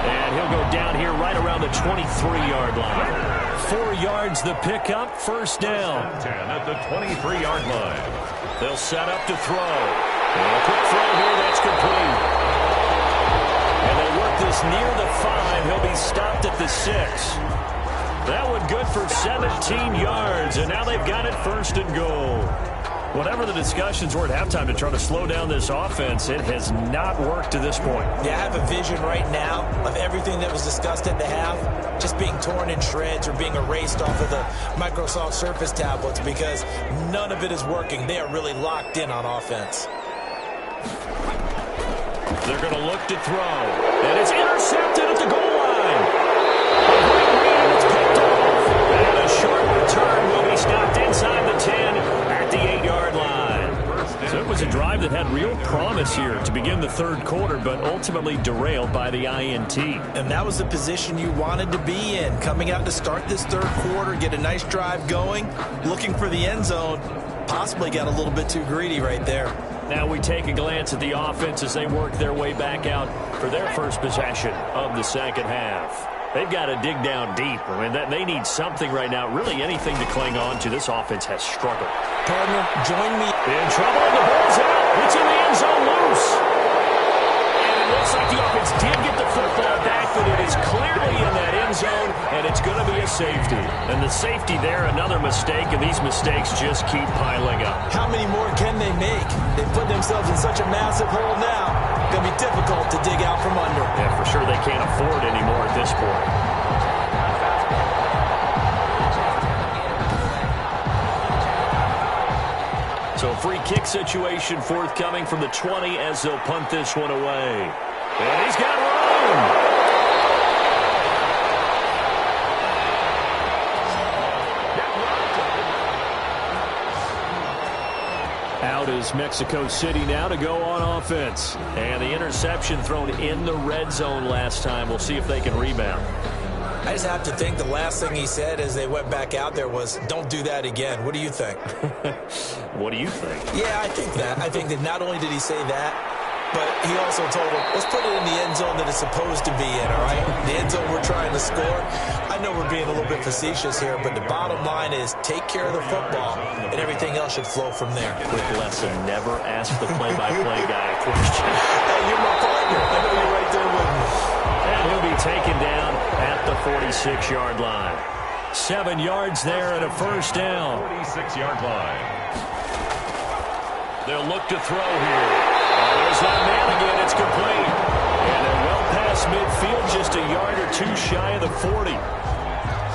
And he'll go down here right around the 23-yard line. 4 yards the pickup, first down. 10 at the 23-yard line. They'll set up to throw. And a quick throw here, that's complete. And they work this near the 5. He'll be stopped at the 6. That one good for 17 yards, and now they've got it 1st and goal. Whatever the discussions were at halftime to try to slow down this offense, it has not worked to this point. Yeah, I have a vision right now of everything that was discussed at the half just being torn in shreds or being erased off of the Microsoft Surface tablets because none of it is working. They are really locked in on offense. They're going to look to throw, and it's intercepted at the goal line. It's picked off, and a short return will be stopped inside the 10 at the 8-yard line. So it was a drive that had real promise here to begin the 3rd quarter, but ultimately derailed by the INT. And that was the position you wanted to be in, coming out to start this 3rd quarter, get a nice drive going, looking for the end zone, possibly got a little bit too greedy right there. Now we take a glance at the offense as they work their way back out for their first possession of the 2nd half. They've got to dig down deep. I mean, they need something right now, really anything to cling on to. This offense has struggled. Partner, join me. In trouble, and the ball's out. It's in the end zone loose. And it looks like the offense did get the football back, but it is clearly in that end zone, and it's going to be a safety. And the safety there, another mistake, and these mistakes just keep piling up. How many more can they make? They put themselves in such a massive hole now. Going to be difficult to dig out from under. Yeah, for sure they can't afford any more at this point. So free kick situation forthcoming from the 20 as they'll punt this one away. And he's got room. Out is Mexico City now to go on offense. And the interception thrown in the red zone last time. We'll see if they can rebound. I just have to think the last thing he said as they went back out there was, don't do that again. What do you think? What do you think? Yeah, I think that. I think that not only did he say that, but he also told him, let's put it in the end zone that it's supposed to be in, all right? The end zone we're trying to score. I know we're being a little bit facetious here, but the bottom line is take care of the football, and everything else should flow from there. Quick lesson, never ask the play-by-play guy a question. Hey, you're my partner. I know you're right there with me. And he'll be taken down at the 46-yard line. 7 yards there and a first down. 46-yard line. They'll look to throw here. There's that man again. It's complete. And they're well past midfield, just a yard or two shy of the 40.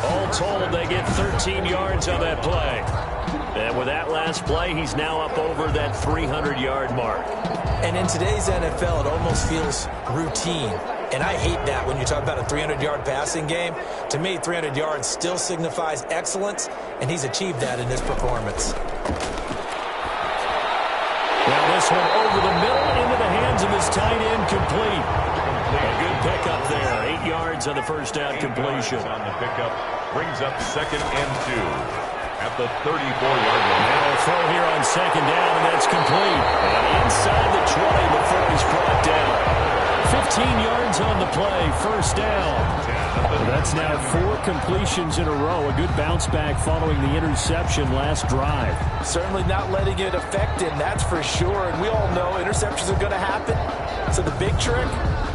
All told, they get 13 yards on that play. And with that last play, he's now up over that 300-yard mark. And in today's NFL, it almost feels routine. And I hate that when you talk about a 300-yard passing game. To me, 300 yards still signifies excellence, and he's achieved that in this performance. Now this one over the middle into the hands of his tight end, complete. A good pickup there. 8 yards on the first down completion. On the pickup brings up 2nd and 2 at the 34-yard line. Now a throw here on 2nd down, and that's complete. And inside the 20 before he's brought down. 15 yards on the play, first down. That's now 4 completions in a row. A good bounce back following the interception last drive. Certainly not letting it affect him, that's for sure. And we all know interceptions are going to happen. So the big trick,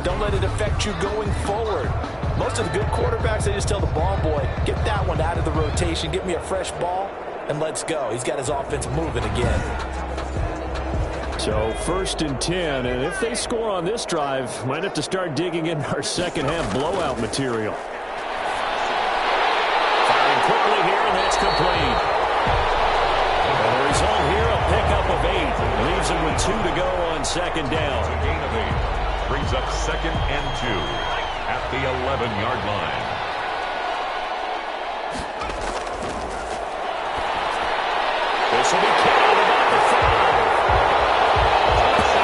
don't let it affect you going forward. Most of the good quarterbacks, they just tell the ball boy, get that one out of the rotation, get me a fresh ball, and let's go. He's got his offense moving again. So 1st and 10, and if they score on this drive, might have to start digging in our second half blowout material. Firing quickly here, and that's complete. And the result here, a pickup of 8. Leaves him with 2 to go on 2nd down. A gain of 8 brings up 2nd and 2 at the 11-yard line. This will be carried about the 5.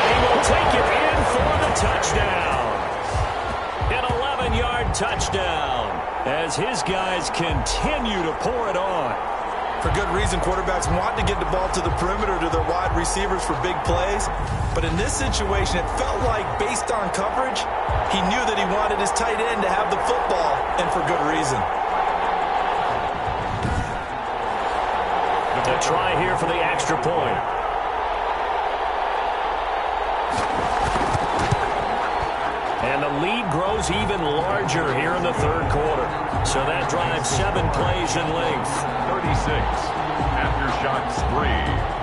He will take it in for the touchdown. An 11-yard touchdown as his guys continue to pour it on. For good reason, quarterbacks want to get the ball to the perimeter to their wide receivers for big plays. But in this situation, it felt like based on coverage, he knew that he wanted his tight end to have the football, and for good reason. To try here for the extra point. And the lead grows even larger here in the third quarter. So that drives 7 plays in length. 36. Aftershocks 3.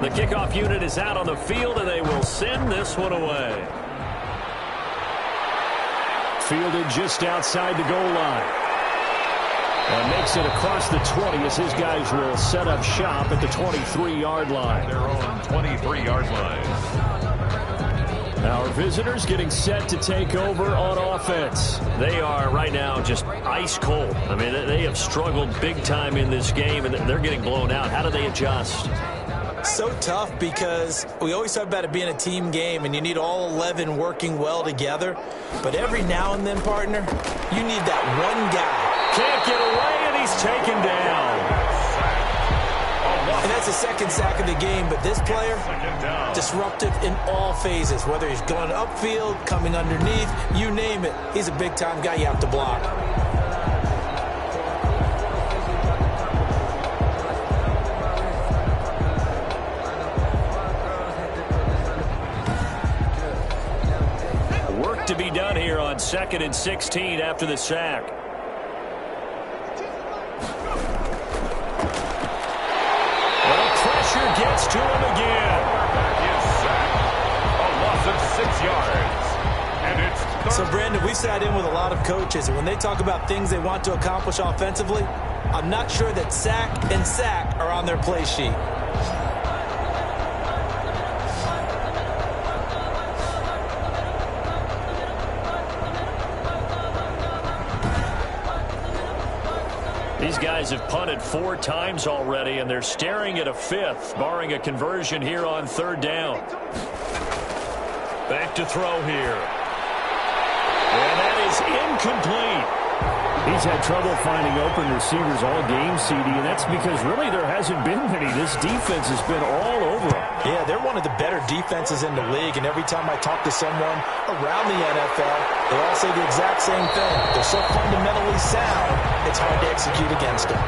The kickoff unit is out on the field, and they will send this one away. Fielded just outside the goal line. And makes it across the 20 as his guys will set up shop at the 23-yard line. Their own 23-yard line. Our visitors getting set to take over on offense. They are right now just ice cold. I mean, they have struggled big time in this game, and they're getting blown out. How do they adjust? So tough because we always talk about it being a team game and you need all 11 working well together. But every now and then, partner, you need that one guy. Can't get away, and he's taken down. And that's the second sack of the game. But this player, disruptive in all phases, whether he's going upfield, coming underneath, you name it. He's a big-time guy you have to block. To be done here on 2nd and 16 after the sack. Well, pressure gets to him again. Is sacked. A loss of 6 yards. And it's So, Brandon, we sat in with a lot of coaches, and when they talk about things they want to accomplish offensively, I'm not sure that sack and sack are on their play sheet. These guys have punted 4 times already, and they're staring at a 5th, barring a conversion here on 3rd down. Back to throw here. And that is incomplete. He's had trouble finding open receivers all game, CD, and that's because really there hasn't been many. This defense has been all over him. Yeah, they're one of the better defenses in the league, and every time I talk to someone around the NFL, they all say the exact same thing. They're so fundamentally sound, it's hard to execute against them.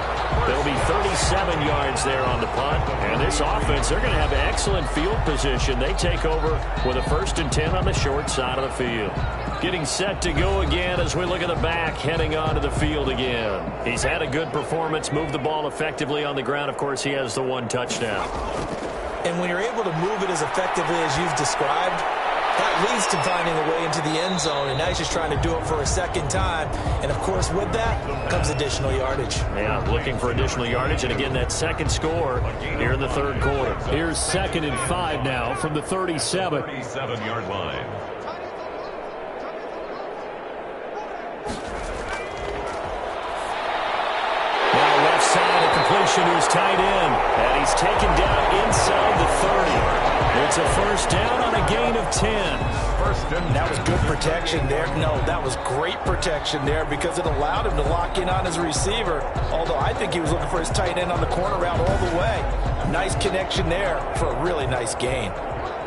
There'll be 37 yards there on the punt, and this offense, they're going to have excellent field position. They take over with a 1st and 10 on the short side of the field. Getting set to go again as we look at the back, heading onto the field again. He's had a good performance, moved the ball effectively on the ground. Of course, he has the 1 touchdown. And when you're able to move it as effectively as you've described, that leads to finding a way into the end zone, and now he's just trying to do it for a second time. And, of course, with that comes additional yardage. Yeah, looking for additional yardage, and again, that second score here in the 3rd quarter. Here's 2nd and 5 now from the 37. 37-yard line. Completion to his tight end, and he's taken down inside the 30. It's a 1st down on a gain of 10. That was good protection there. No, that was great protection there because it allowed him to lock in on his receiver, although I think he was looking for his tight end on the corner route all the way. Nice connection there for a really nice gain.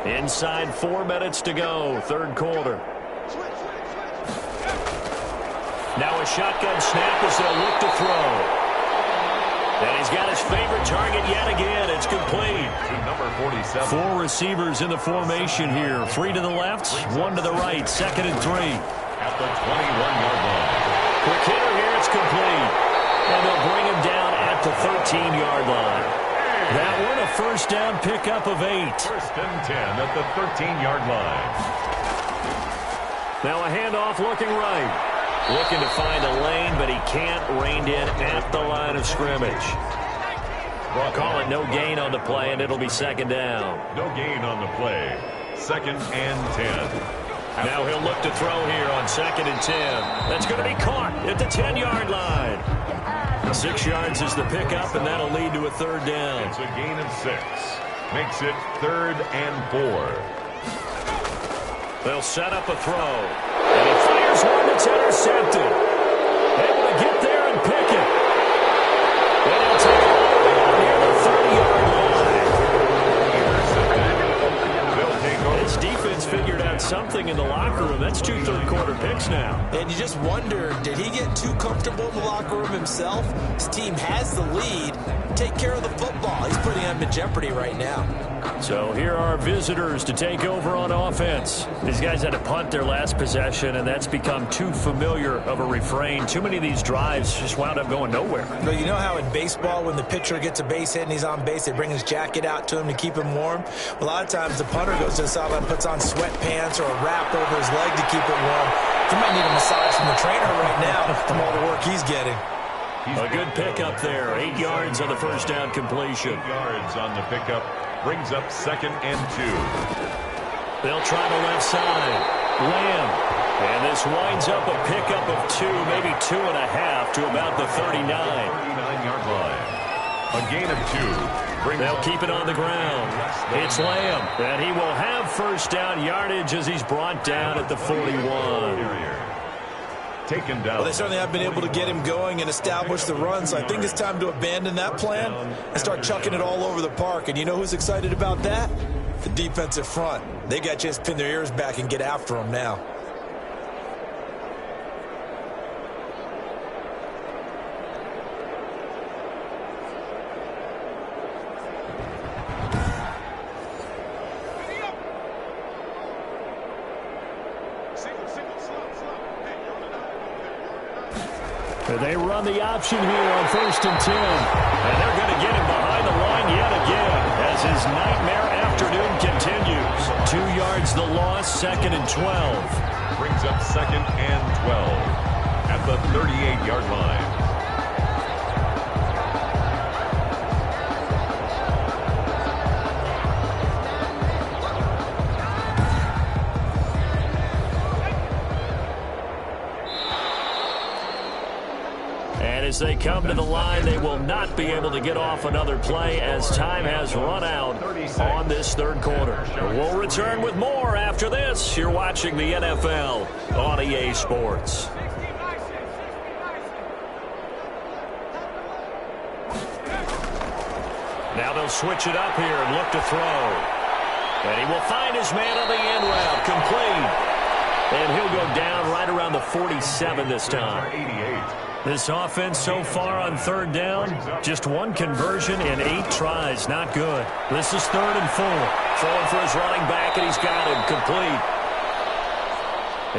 Inside 4 minutes to go, 3rd quarter. Now a shotgun snap as they'll look to throw. And he's got his favorite target yet again. It's complete. Number 47. 4 receivers in the formation here. 3 to the left, 1 to the right. 2nd and 3. At the 21-yard line. Quick hitter here. It's complete. And they'll bring him down at the 13-yard line. That one a 1st down pickup of 8. 1st and 10 at the 13-yard line. Now a handoff looking right. Looking to find a lane, but he can't. Reined in at the line of scrimmage. Call it no gain on the play, and it'll be second down. No gain on the play. 2nd and 10. Now he'll look to throw here on 2nd and 10. That's going to be caught at the 10-yard line. 6 yards is the pickup, and that'll lead to a third down. It's a gain of 6. Makes it 3rd and 4. They'll set up a throw. And he fires one that's intercepted. Able to get there and pick it. And he'll take it all the way out near the 30-yard line. They'll take over. His defense figured out something in the locker room. That's 2 third-quarter picks now. And you just wonder, did he get too comfortable in the locker room himself? His team has the lead. Take care of the football. He's putting them in jeopardy right now. So here are visitors to take over on offense. These guys had to punt their last possession, and that's become too familiar of a refrain. Too many of these drives just wound up going nowhere. But you know how in baseball, when the pitcher gets a base hit and he's on base, they bring his jacket out to him to keep him warm? A lot of times the punter goes to the sideline and puts on sweatpants or a wrap over his leg to keep it warm. He might need a massage from the trainer right now from all the work he's getting. A good pickup there. 8 yards on the first down completion. 8 yards on the pickup. Brings up 2nd and 2. They'll try the left side. Lamb. And this winds up a pickup of 2, maybe 2.5 to about the 39. 39-yard line. A gain of 2. They'll keep it on the ground. It's Lamb. And he will have first down yardage as he's brought down at the 41. Taken down. Well, they certainly have been able to get him going and establish the run, so I think it's time to abandon that plan and start chucking it all over the park. And you know who's excited about that? The defensive front. They got a chance to pin their ears back and get after him now. They run the option here on 1st and 10. And they're going to get him behind the line yet again as his nightmare afternoon continues. 2 yards the loss, 2nd and 12. Brings up 2nd and 12 at the 38-yard line. As they come to the line, they will not be able to get off another play as time has run out on this third quarter. We'll return with more after this. You're watching the NFL on EA Sports. Now they'll switch it up here and look to throw. And he will find his man on the end route, complete. And he'll go down right around the 47 this time. 88. This offense so far on third down, just 1 conversion in 8 tries. Not good. This is 3rd and 4. Throwing for his running back, and he's got him complete.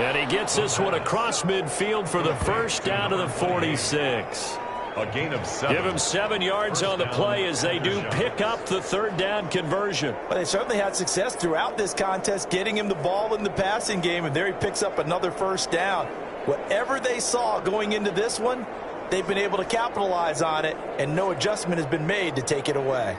And he gets this one across midfield for the first down to the 46. A gain of 7. Give him 7 yards on the play as they do pick up the third down conversion. Well, they certainly had success throughout this contest, getting him the ball in the passing game, and there he picks up another first down. Whatever they saw going into this one, they've been able to capitalize on it, and no adjustment has been made to take it away.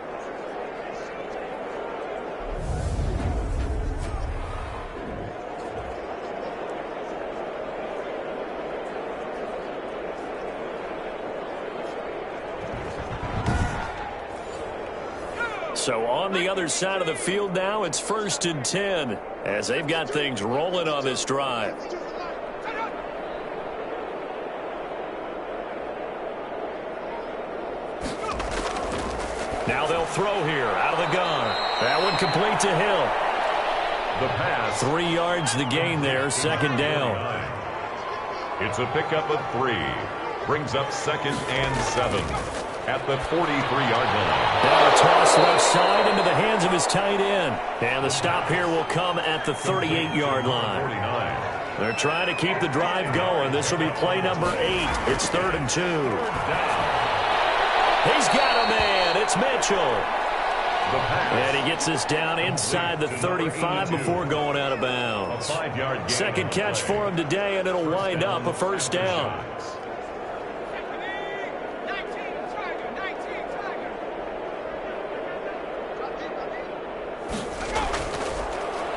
So on the other side of the field now, it's 1st and 10 as they've got things rolling on this drive. Now they'll throw here out of the gun. That one complete to Hill. The pass. 3 yards the gain there, 2nd down. It's a pickup of 3. Brings up 2nd and 7 at the 43-yard line. Now a toss left side into the hands of his tight end. And the stop here will come at the 38-yard line. 49. They're trying to keep the drive going. This will be play number 8. It's 3rd and 2. He's got a man. It's Mitchell. And he gets this down inside the 35 before going out of bounds. Second catch for him today, and it'll wind up a first down.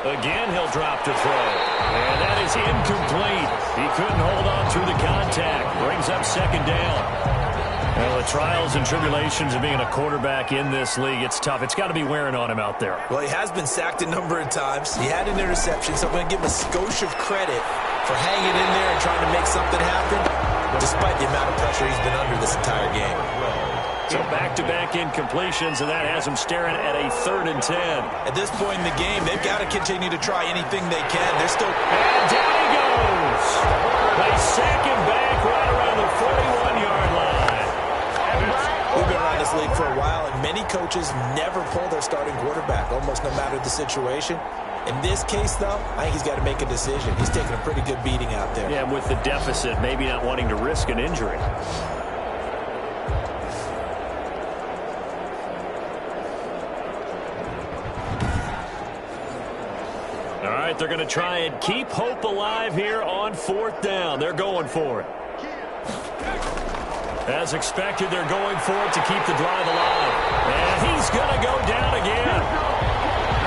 Again, he'll drop to throw. And that is incomplete. He couldn't hold on through the contact. Brings up second down. Well, the trials and tribulations of being a quarterback in this league, it's tough. It's got to be wearing on him out there. Well, he has been sacked a number of times. He had an interception, so I'm going to give him a skosh of credit for hanging in there and trying to make something happen, despite the amount of pressure he's been under this entire game. So back-to-back incompletions, and that has him staring at a 3rd and 10. At this point in the game, they've got to continue to try anything they can. They're still... And down he goes. They sack him back right around the 41-yard line. We've been around this league for a while, and many coaches never pull their starting quarterback, almost no matter the situation. In this case, though, I think he's got to make a decision. He's taking a pretty good beating out there. Yeah, with the deficit, maybe not wanting to risk an injury. All right, they're going to try and keep hope alive here on 4th down. They're going for it. As expected, they're going for it to keep the drive alive. And he's going to go down again.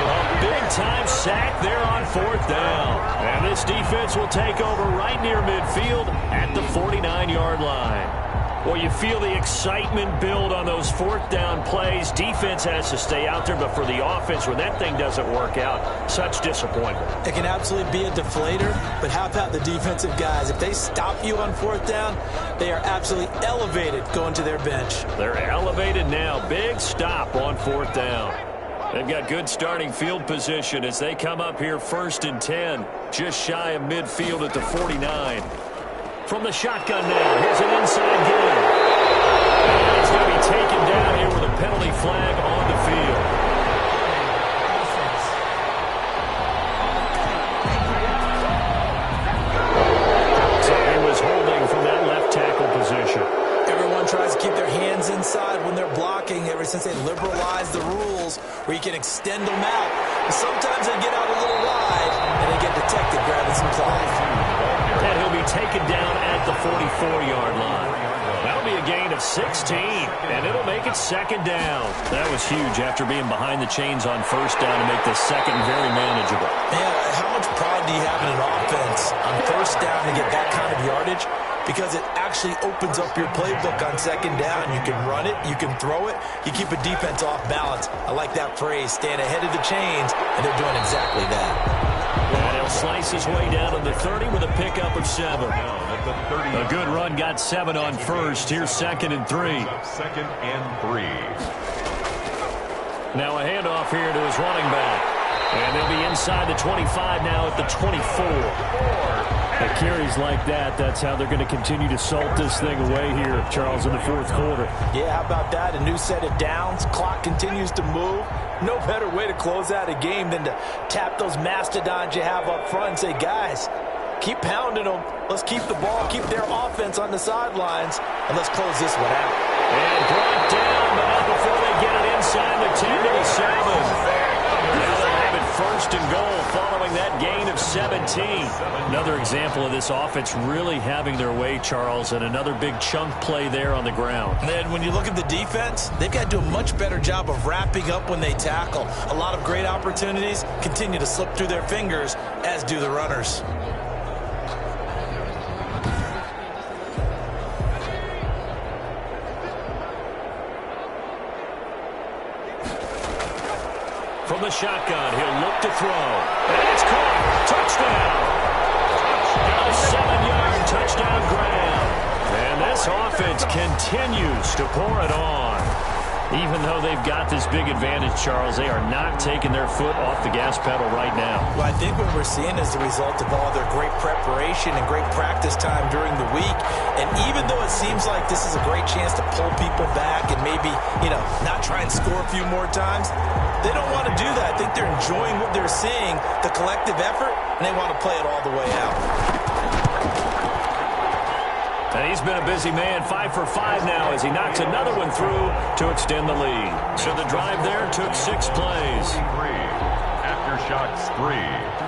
A big-time sack there on 4th down. And this defense will take over right near midfield at the 49-yard line. Well, you feel the excitement build on those 4th down plays. Defense has to stay out there, but for the offense, when that thing doesn't work out, such disappointment. It can absolutely be a deflator, but how about the defensive guys? If they stop you on 4th down, they are absolutely elevated going to their bench. They're elevated now. Big stop on 4th down. They've got good starting field position as they come up here 1st and 10, just shy of midfield at the 49. From the shotgun now, here's an inside game. And he's going to be taken down here with a penalty flag on the field. So he was holding from that left tackle position. Everyone tries to keep their hands inside when they're blocking ever since they liberalized the rules where you can extend them out. But sometimes they get out a little wide and they get detected grabbing some cloth. And he'll be taken down at the 44-yard line. That'll be a gain of 16, and it'll make it 2nd down. That was huge after being behind the chains on 1st down to make the 2nd very manageable. Man, how much pride do you have in an offense on 1st down to get that kind of yardage? Because it actually opens up your playbook on 2nd down. You can run it, you can throw it, you keep a defense off balance. I like that phrase, staying ahead of the chains, and they're doing exactly that. And he'll slice his way down to the 30 with a pickup of 7. A good run got 7 on 1st. Here's 2nd and 3. 2nd and 3. Now a handoff here to his running back. And they'll be inside the 25 now at the 24. The carries like that, that's how they're going to continue to salt this thing away here, Charles, in the 4th quarter. Yeah, how about that? A new set of downs. Clock continues to move. No better way to close out a game than to tap those mastodons you have up front and say, guys, keep pounding them. Let's keep the ball, keep their offense on the sidelines, and let's close this one out. And brought down, but not before they get it inside the 10 to the 7. Now they'll have it 1st and goal following that gain of 17. Another example of this offense really having their way, Charles, and another big chunk play there on the ground. And then when you look at the defense, they've got to do a much better job of wrapping up when they tackle. A lot of great opportunities continue to slip through their fingers, as do the runners. From the shotgun, he'll look to throw. And it's caught. Touchdown. Now a 7-yard touchdown grab. And this offense continues to pour it on. Even though they've got this big advantage, Charles, they are not taking their foot off the gas pedal right now. Well, I think what we're seeing is the result of all their great preparation and great practice time during the week. And even though it seems like this is a great chance to pull people back and maybe, not try and score a few more times, they don't want to do that. I think they're enjoying what they're seeing, the collective effort, and they want to play it all the way out. And he's been a busy man, 5 for 5 now as he knocks another one through to extend the lead. So the drive there took 6 plays. Aftershocks 3.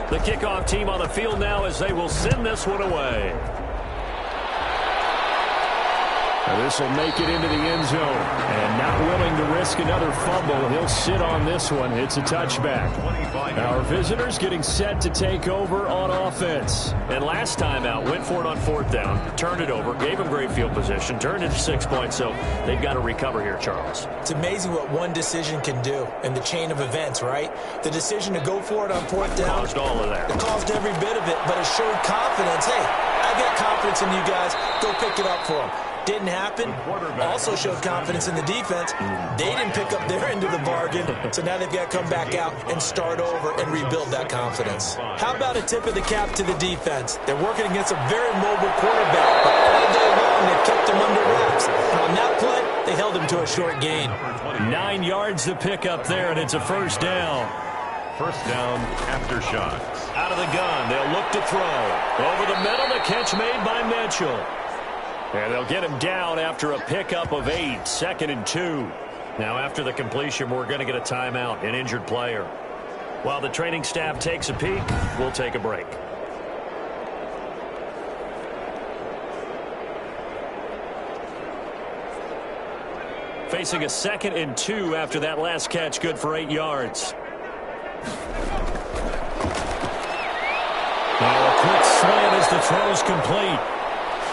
The kickoff team on the field now as they will send this one away. This will make it into the end zone. And not willing to risk another fumble, he'll sit on this one. It's a touchback. Our visitors getting set to take over on offense. And last time out, went for it on 4th down, turned it over, gave him great field position, turned it to 6 points, so they've got to recover here, Charles. It's amazing what one decision can do in the chain of events, right? The decision to go for it on 4th down. Caused all of that. It caused every bit of it, but it showed confidence. Hey, I've got confidence in you guys. Go pick it up for them. Didn't happen. Also showed confidence in the defense. They didn't pick up their end of the bargain, so now they've got to come back out and start over and rebuild that confidence. How about a tip of the cap to the defense? They're working against a very mobile quarterback, but all day long they've kept him under wraps. And on that play, they held him to a short gain. 9 yards to pick up there, and it's a 1st down. 1st down after shots. Out of the gun, they'll look to throw. Over the middle, the catch made by Mitchell. And they'll get him down after a pickup of 8, 2nd and 2. Now after the completion, we're going to get a timeout, an injured player. While the training staff takes a peek, we'll take a break. Facing a 2nd and 2 after that last catch, good for 8 yards. Now a quick slant as the throw's complete.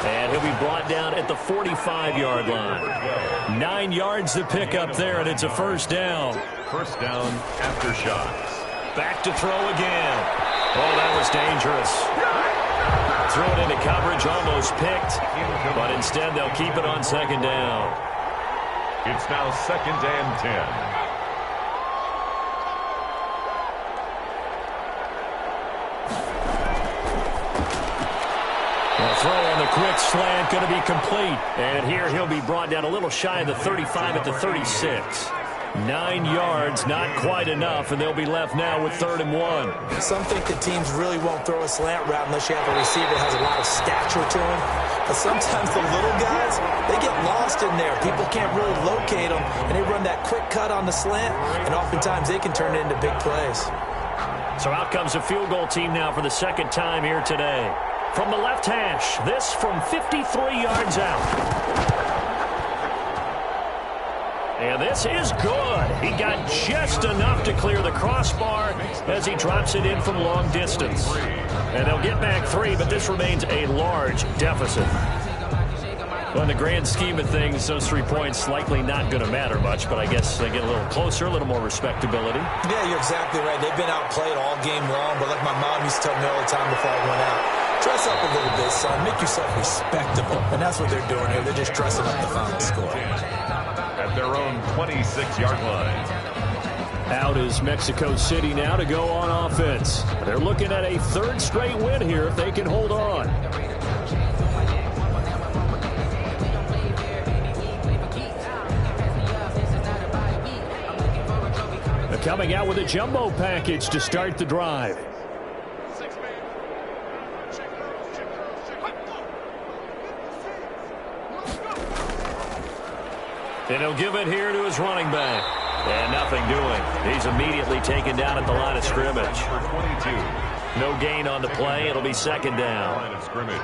And he'll be brought down at the 45-yard line. 9 yards to pick up there, and it's a 1st down. 1st down after shots. Back to throw again. Oh, that was dangerous. Threw it into coverage, almost picked, but instead they'll keep it on 2nd down. It's now 2nd and 10. Throw on the quick slant, going to be complete. And here he'll be brought down a little shy of the 35 at the 36. 9 yards, not quite enough, and they'll be left now with 3rd and 1. Some think the teams really won't throw a slant route unless you have a receiver that has a lot of stature to him. But sometimes the little guys, they get lost in there. People can't really locate them, and they run that quick cut on the slant, and oftentimes they can turn it into big plays. So out comes a field goal team now for the 2nd time here today. From the left hash, this from 53 yards out. And this is good. He got just enough to clear the crossbar as he drops it in from long distance. And they'll get back 3, but this remains a large deficit. Well, in the grand scheme of things, those 3 points likely not going to matter much, but I guess they get a little closer, a little more respectability. Yeah, you're exactly right. They've been outplayed all game long, but like my mom used to tell me all the time before I went out, dress up a little bit, son. Make yourself respectable. And that's what they're doing here. They're just dressing up the final score. At their own 26-yard line. Out is Mexico City now to go on offense. They're looking at a 3rd straight win here if they can hold on. They're coming out with a jumbo package to start the drive. And he'll give it here to his running back. And nothing doing. He's immediately taken down at the line of scrimmage. No gain on the play. It'll be 2nd down. Line of scrimmage.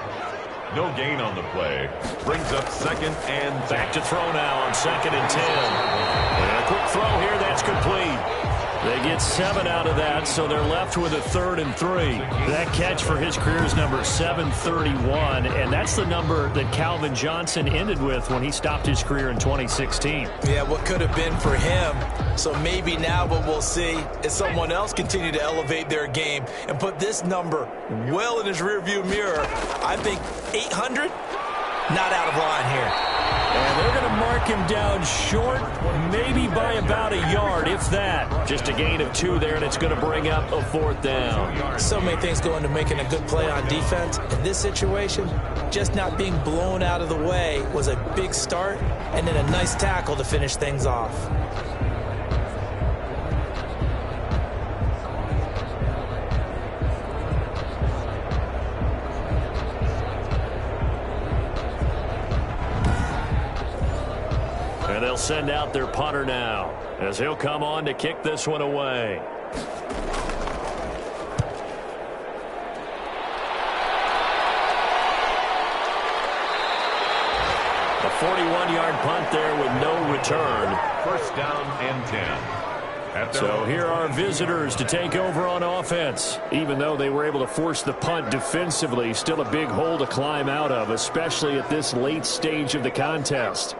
No gain on the play. Brings up 2nd and 10. Back to throw now on 2nd and 10. And a quick throw here. That's complete. They get 7 out of that, so they're left with a 3rd and 3. That catch for his career is number 731, and that's the number that Calvin Johnson ended with when he stopped his career in 2016. Yeah, what could have been for him. So maybe now what we'll see is someone else continue to elevate their game and put this number well in his rearview mirror. I think 800, not out of line here. And they're going to mark him down short, maybe by about a yard, if that. Just a gain of 2 there, and it's going to bring up a 4th down. So many things go into making a good play on defense. In this situation, just not being blown out of the way was a big start, and then a nice tackle to finish things off. And they'll send out their punter now, as he'll come on to kick this one away. A 41-yard punt there with no return. First down and 10. So here are visitors to take over on offense. Even though they were able to force the punt defensively, still a big hole to climb out of, especially at this late stage of the contest.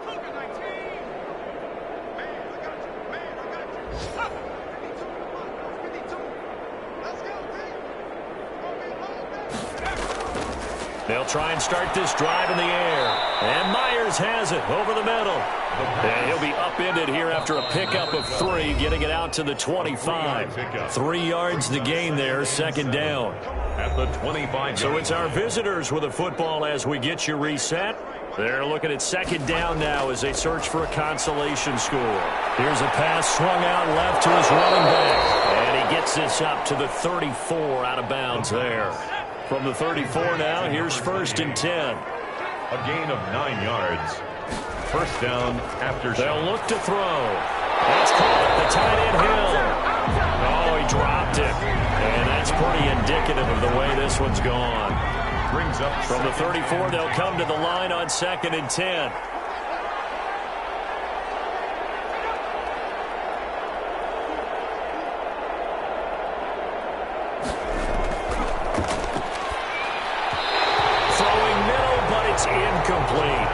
They'll try and start this drive in the air. And Myers has it over the middle. And he'll be upended here after a pickup of 3, getting it out to the 25. 3 yards to gain there, second down. At the 25. So it's our visitors with the football as we get you reset. They're looking at second down now as they search for a consolation score. Here's a pass swung out left to his running back. And he gets this up to the 34 out of bounds there. From the 34 now, here's first and 10. A gain of 9 yards. First down after shot. They'll look to throw. That's caught. The tight end Hill. Oh, he dropped it. And that's pretty indicative of the way this one's gone. Brings up from the 34, they'll come to the line on second and 10. Incomplete.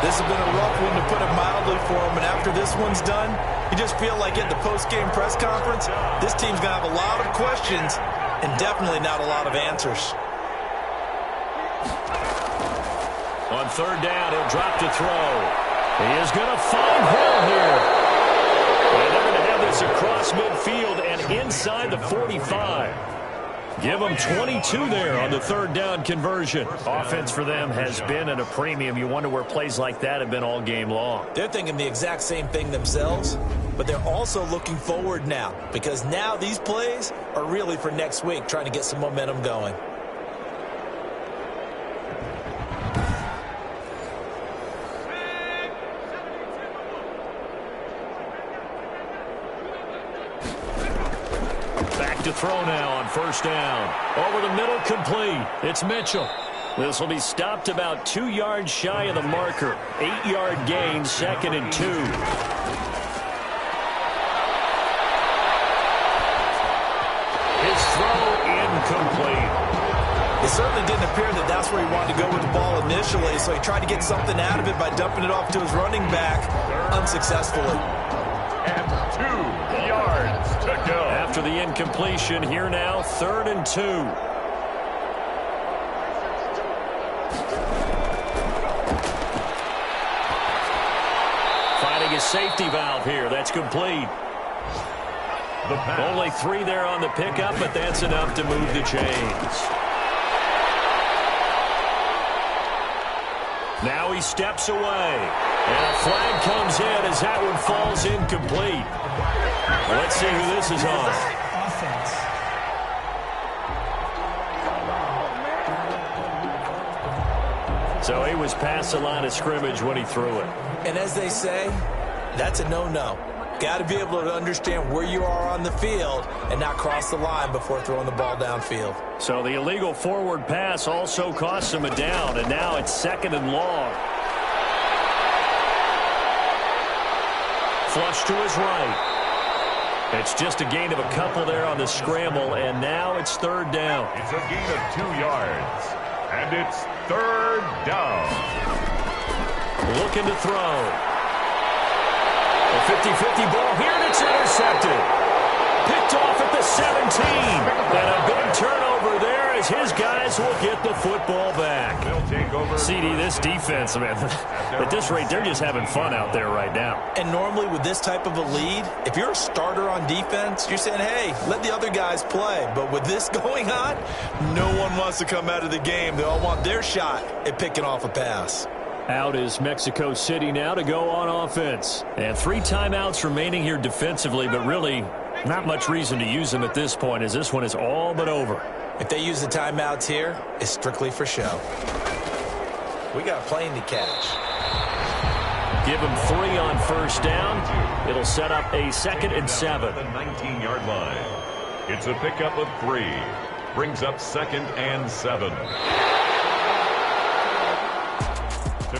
This has been a rough one, to put it mildly, for him. And after this one's done, you just feel like at the post-game press conference, this team's going to have a lot of questions and definitely not a lot of answers. On third down, he'll drop to throw. He is going to find Hill here. And they're going to have this across midfield and inside the 45. Give them 22 there on the third down conversion. Offense for them has been at a premium. You wonder where plays like that have been all game long. They're thinking the exact same thing themselves, but they're also looking forward now, because now these plays are really for next week, trying to get some momentum going. To throw now on first down. Over the middle, complete. It's Mitchell. This will be stopped about 2 yards shy of the marker. 8-yard gain, second and 2. His throw incomplete. It certainly didn't appear that that's where he wanted to go with the ball initially, so he tried to get something out of it by dumping it off to his running back unsuccessfully. And 2 yards to go. After the incompletion, here now, third and 2. Finding a safety valve here. That's complete. Only 3 there on the pickup, but that's enough to move the chains. Now he steps away. And a flag comes in as that one falls incomplete. Let's see who this is on. So he was past the line of scrimmage when he threw it. And as they say, that's a no-no. Got to be able to understand where you are on the field and not cross the line before throwing the ball downfield. So the illegal forward pass also cost him a down, and now it's second and long. Flush to his right. It's just a gain of a couple there on the scramble, and now it's third down. It's a gain of 2 yards, and it's third down. Looking to throw. A 50-50 ball here, and it's intercepted. Picked off at the 17. And a big turnover there as his guys will get the football back. They'll take over. CD, this defense, man, at this rate, they're just having fun out there right now. And normally with this type of a lead, if you're a starter on defense, you're saying, hey, let the other guys play. But with this going on, no one wants to come out of the game. They all want their shot at picking off a pass. Out is Mexico City now to go on offense. And 3 timeouts remaining here defensively, but really not much reason to use them at this point as this one is all but over. If they use the timeouts here, it's strictly for show. We got a plane to catch. Give him 3 on first down. It'll set up a 2nd and 7. The 19-yard line. It's a pickup of 3. Brings up 2nd and 7.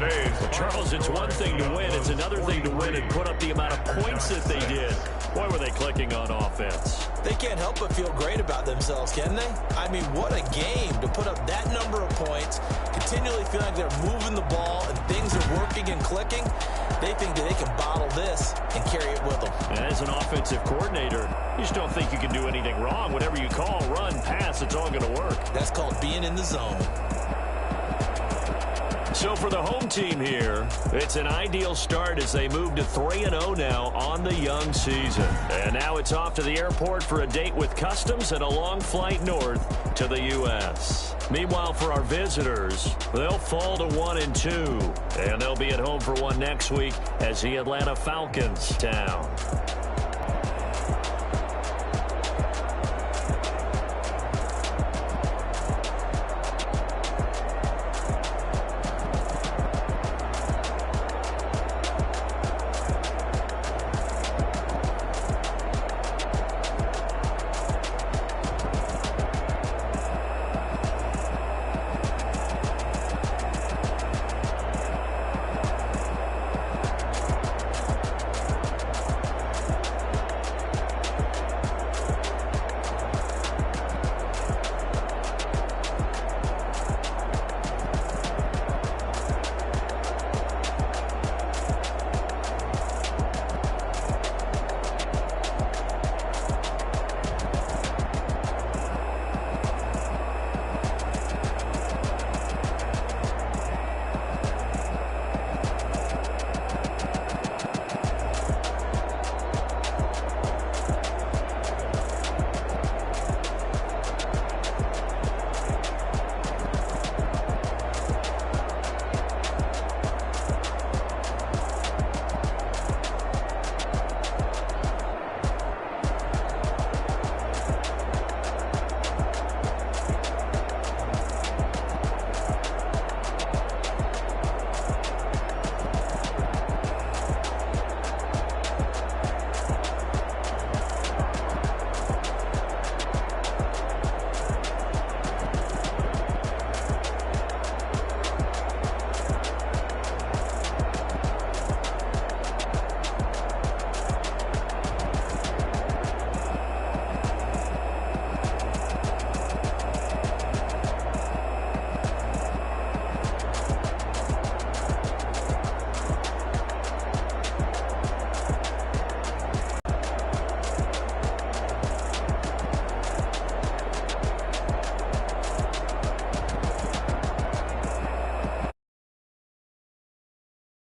Well, Charles, it's one thing to win. It's another thing to win and put up the amount of points that they did. Boy, were they clicking on offense. They can't help but feel great about themselves, can they? I mean, what a game to put up that number of points, continually feel like they're moving the ball and things are working and clicking. They think that they can bottle this and carry it with them. And as an offensive coordinator, you just don't think you can do anything wrong. Whatever you call, run, pass, it's all going to work. That's called being in the zone. So for the home team here, it's an ideal start as they move to 3-0 now on the young season. And now it's off to the airport for a date with customs and a long flight north to the U.S. Meanwhile, for our visitors, they'll fall to 1-2. And they'll be at home for one next week as the Atlanta Falcons town.